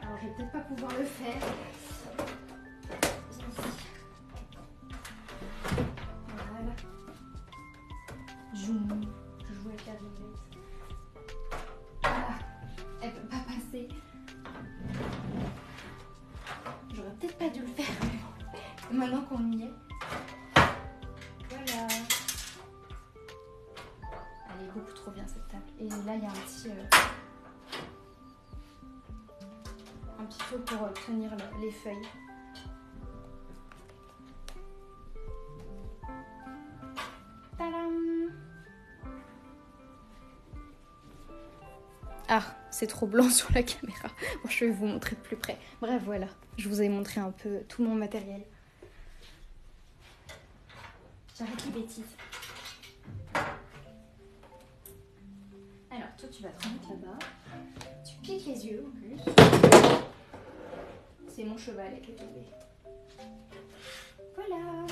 Alors, je vais peut-être pas pouvoir le faire. Voilà. Je joue avec la violette. Ah, elle peut pas passer. J'aurais peut-être pas dû le faire, mais bon. Maintenant qu'on y est. Voilà. Elle est beaucoup trop bien cette table. Et là, il y a un petit feu pour tenir les feuilles. Tadam! Ah, c'est trop blanc sur la caméra. Bon, je vais vous montrer de plus près. Bref, voilà. Je vous ai montré un peu tout mon matériel. J'arrête les bêtises. Alors, toi, tu vas te remettre là-bas. Tu piques les yeux, en plus. C'est mon chevalet qui est tombé. Voilà.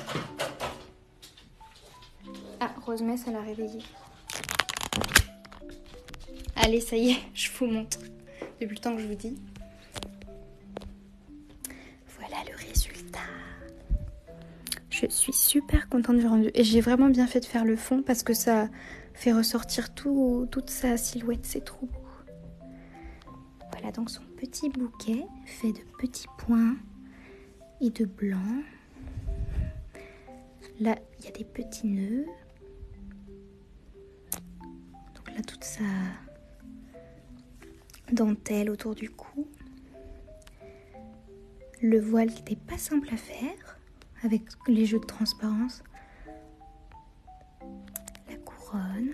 Ah, Rosemesse, elle a réveillé. Allez, ça y est, je vous montre. Depuis le temps que je vous dis. Voilà le résultat. Je suis super contente du rendu. Et j'ai vraiment bien fait de faire le fond parce que ça fait ressortir toute sa silhouette. C'est trop beau. Voilà donc son petit bouquet fait de petits points et de blanc. Là, il y a des petits nœuds. Donc là, toute sa dentelle autour du cou. Le voile qui n'était pas simple à faire avec les jeux de transparence. La couronne.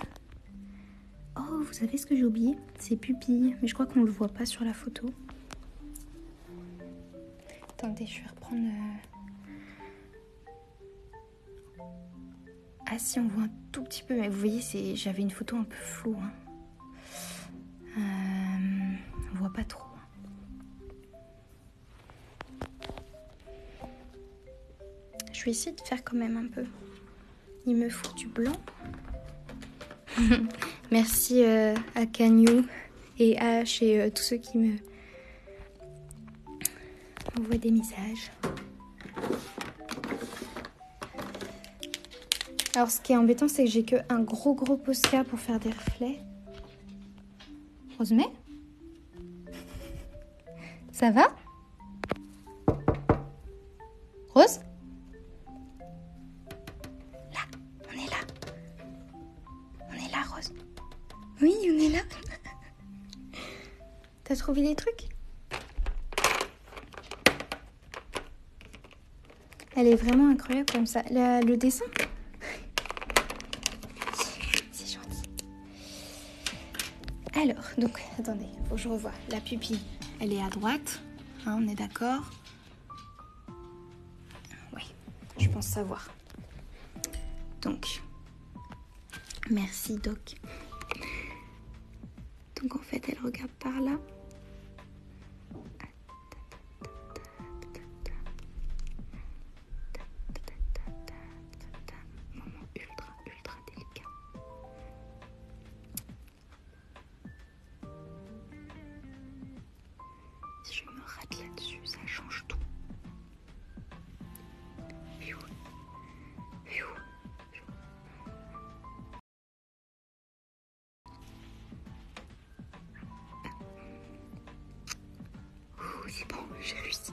Oh, vous savez ce que j'ai oublié? Ses pupilles, mais je crois qu'on ne le voit pas sur la photo. Attendez, je vais reprendre... Ah si, on voit un tout petit peu, mais vous voyez, j'avais une photo un peu floue. Hein. On voit pas trop. Je vais essayer de faire quand même un peu. Il me faut du blanc. Merci à Canyon et H et tous ceux qui me envoient des messages. Alors ce qui est embêtant, c'est que j'ai qu'un gros Posca pour faire des reflets. Rosemée? Ça va? Rose? Là, on est là. On est là, Rose. Oui, on est là. T'as trouvé des trucs? Elle est vraiment incroyable comme ça. Le dessin? C'est gentil. Alors, donc, attendez, faut que je revoie. La pupille, elle est à droite. Hein, on est d'accord? pense savoir. Donc, merci Doc. Donc en fait, elle regarde par là. Moment ultra délicat. Si je me rate là-dessus, ça change tout. C'est bon, j'ai réussi.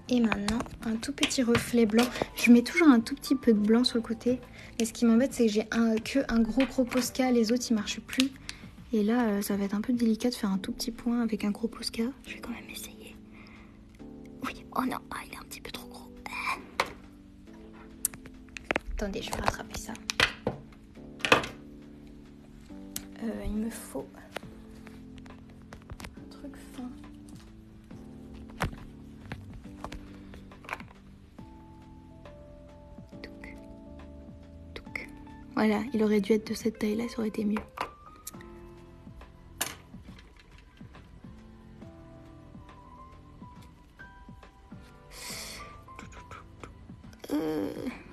Et maintenant, un tout petit reflet blanc. Je mets toujours un tout petit peu de blanc sur le côté. Mais ce qui m'embête, c'est que j'ai un gros Posca. Les autres, ils marchent plus. Et là, ça va être un peu délicat de faire un tout petit point avec un gros Posca. Je vais quand même essayer. Oui, oh non, il est un petit peu trop gros. Attendez, je vais rattraper ça. Il me faut un truc fin. Voilà, il aurait dû être de cette taille-là, ça aurait été mieux.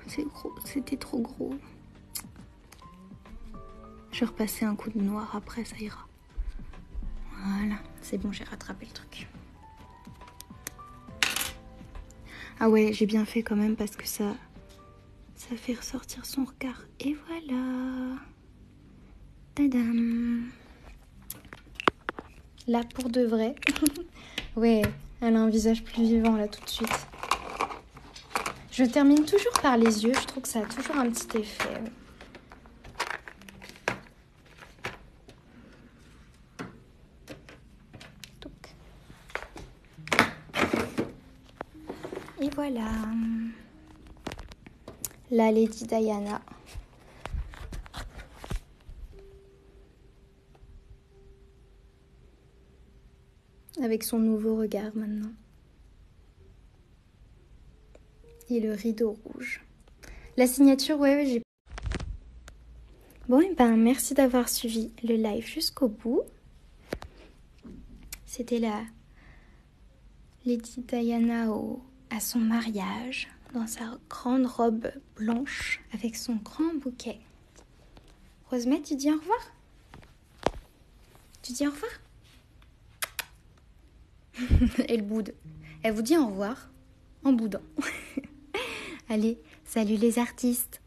C'est gros, c'était trop gros. Je vais repasser un coup de noir après, ça ira. Voilà, c'est bon, j'ai rattrapé le truc. Ah ouais, j'ai bien fait quand même parce que ça fait ressortir son regard. Et voilà. Tadam. Là, pour de vrai. Ouais, elle a un visage plus vivant là tout de suite. Je termine toujours par les yeux. Je trouve que ça a toujours un petit effet. Et voilà. La Lady Diana. Avec son nouveau regard maintenant. Et le rideau rouge. La signature, ouais, j'ai... Bon, et ben, merci d'avoir suivi le live jusqu'au bout. C'était la Lady Diana à son mariage, dans sa grande robe blanche, avec son grand bouquet. Rosemée, tu dis au revoir? Tu dis au revoir? Elle boude. Elle vous dit au revoir en boudant. Allez, salut les artistes!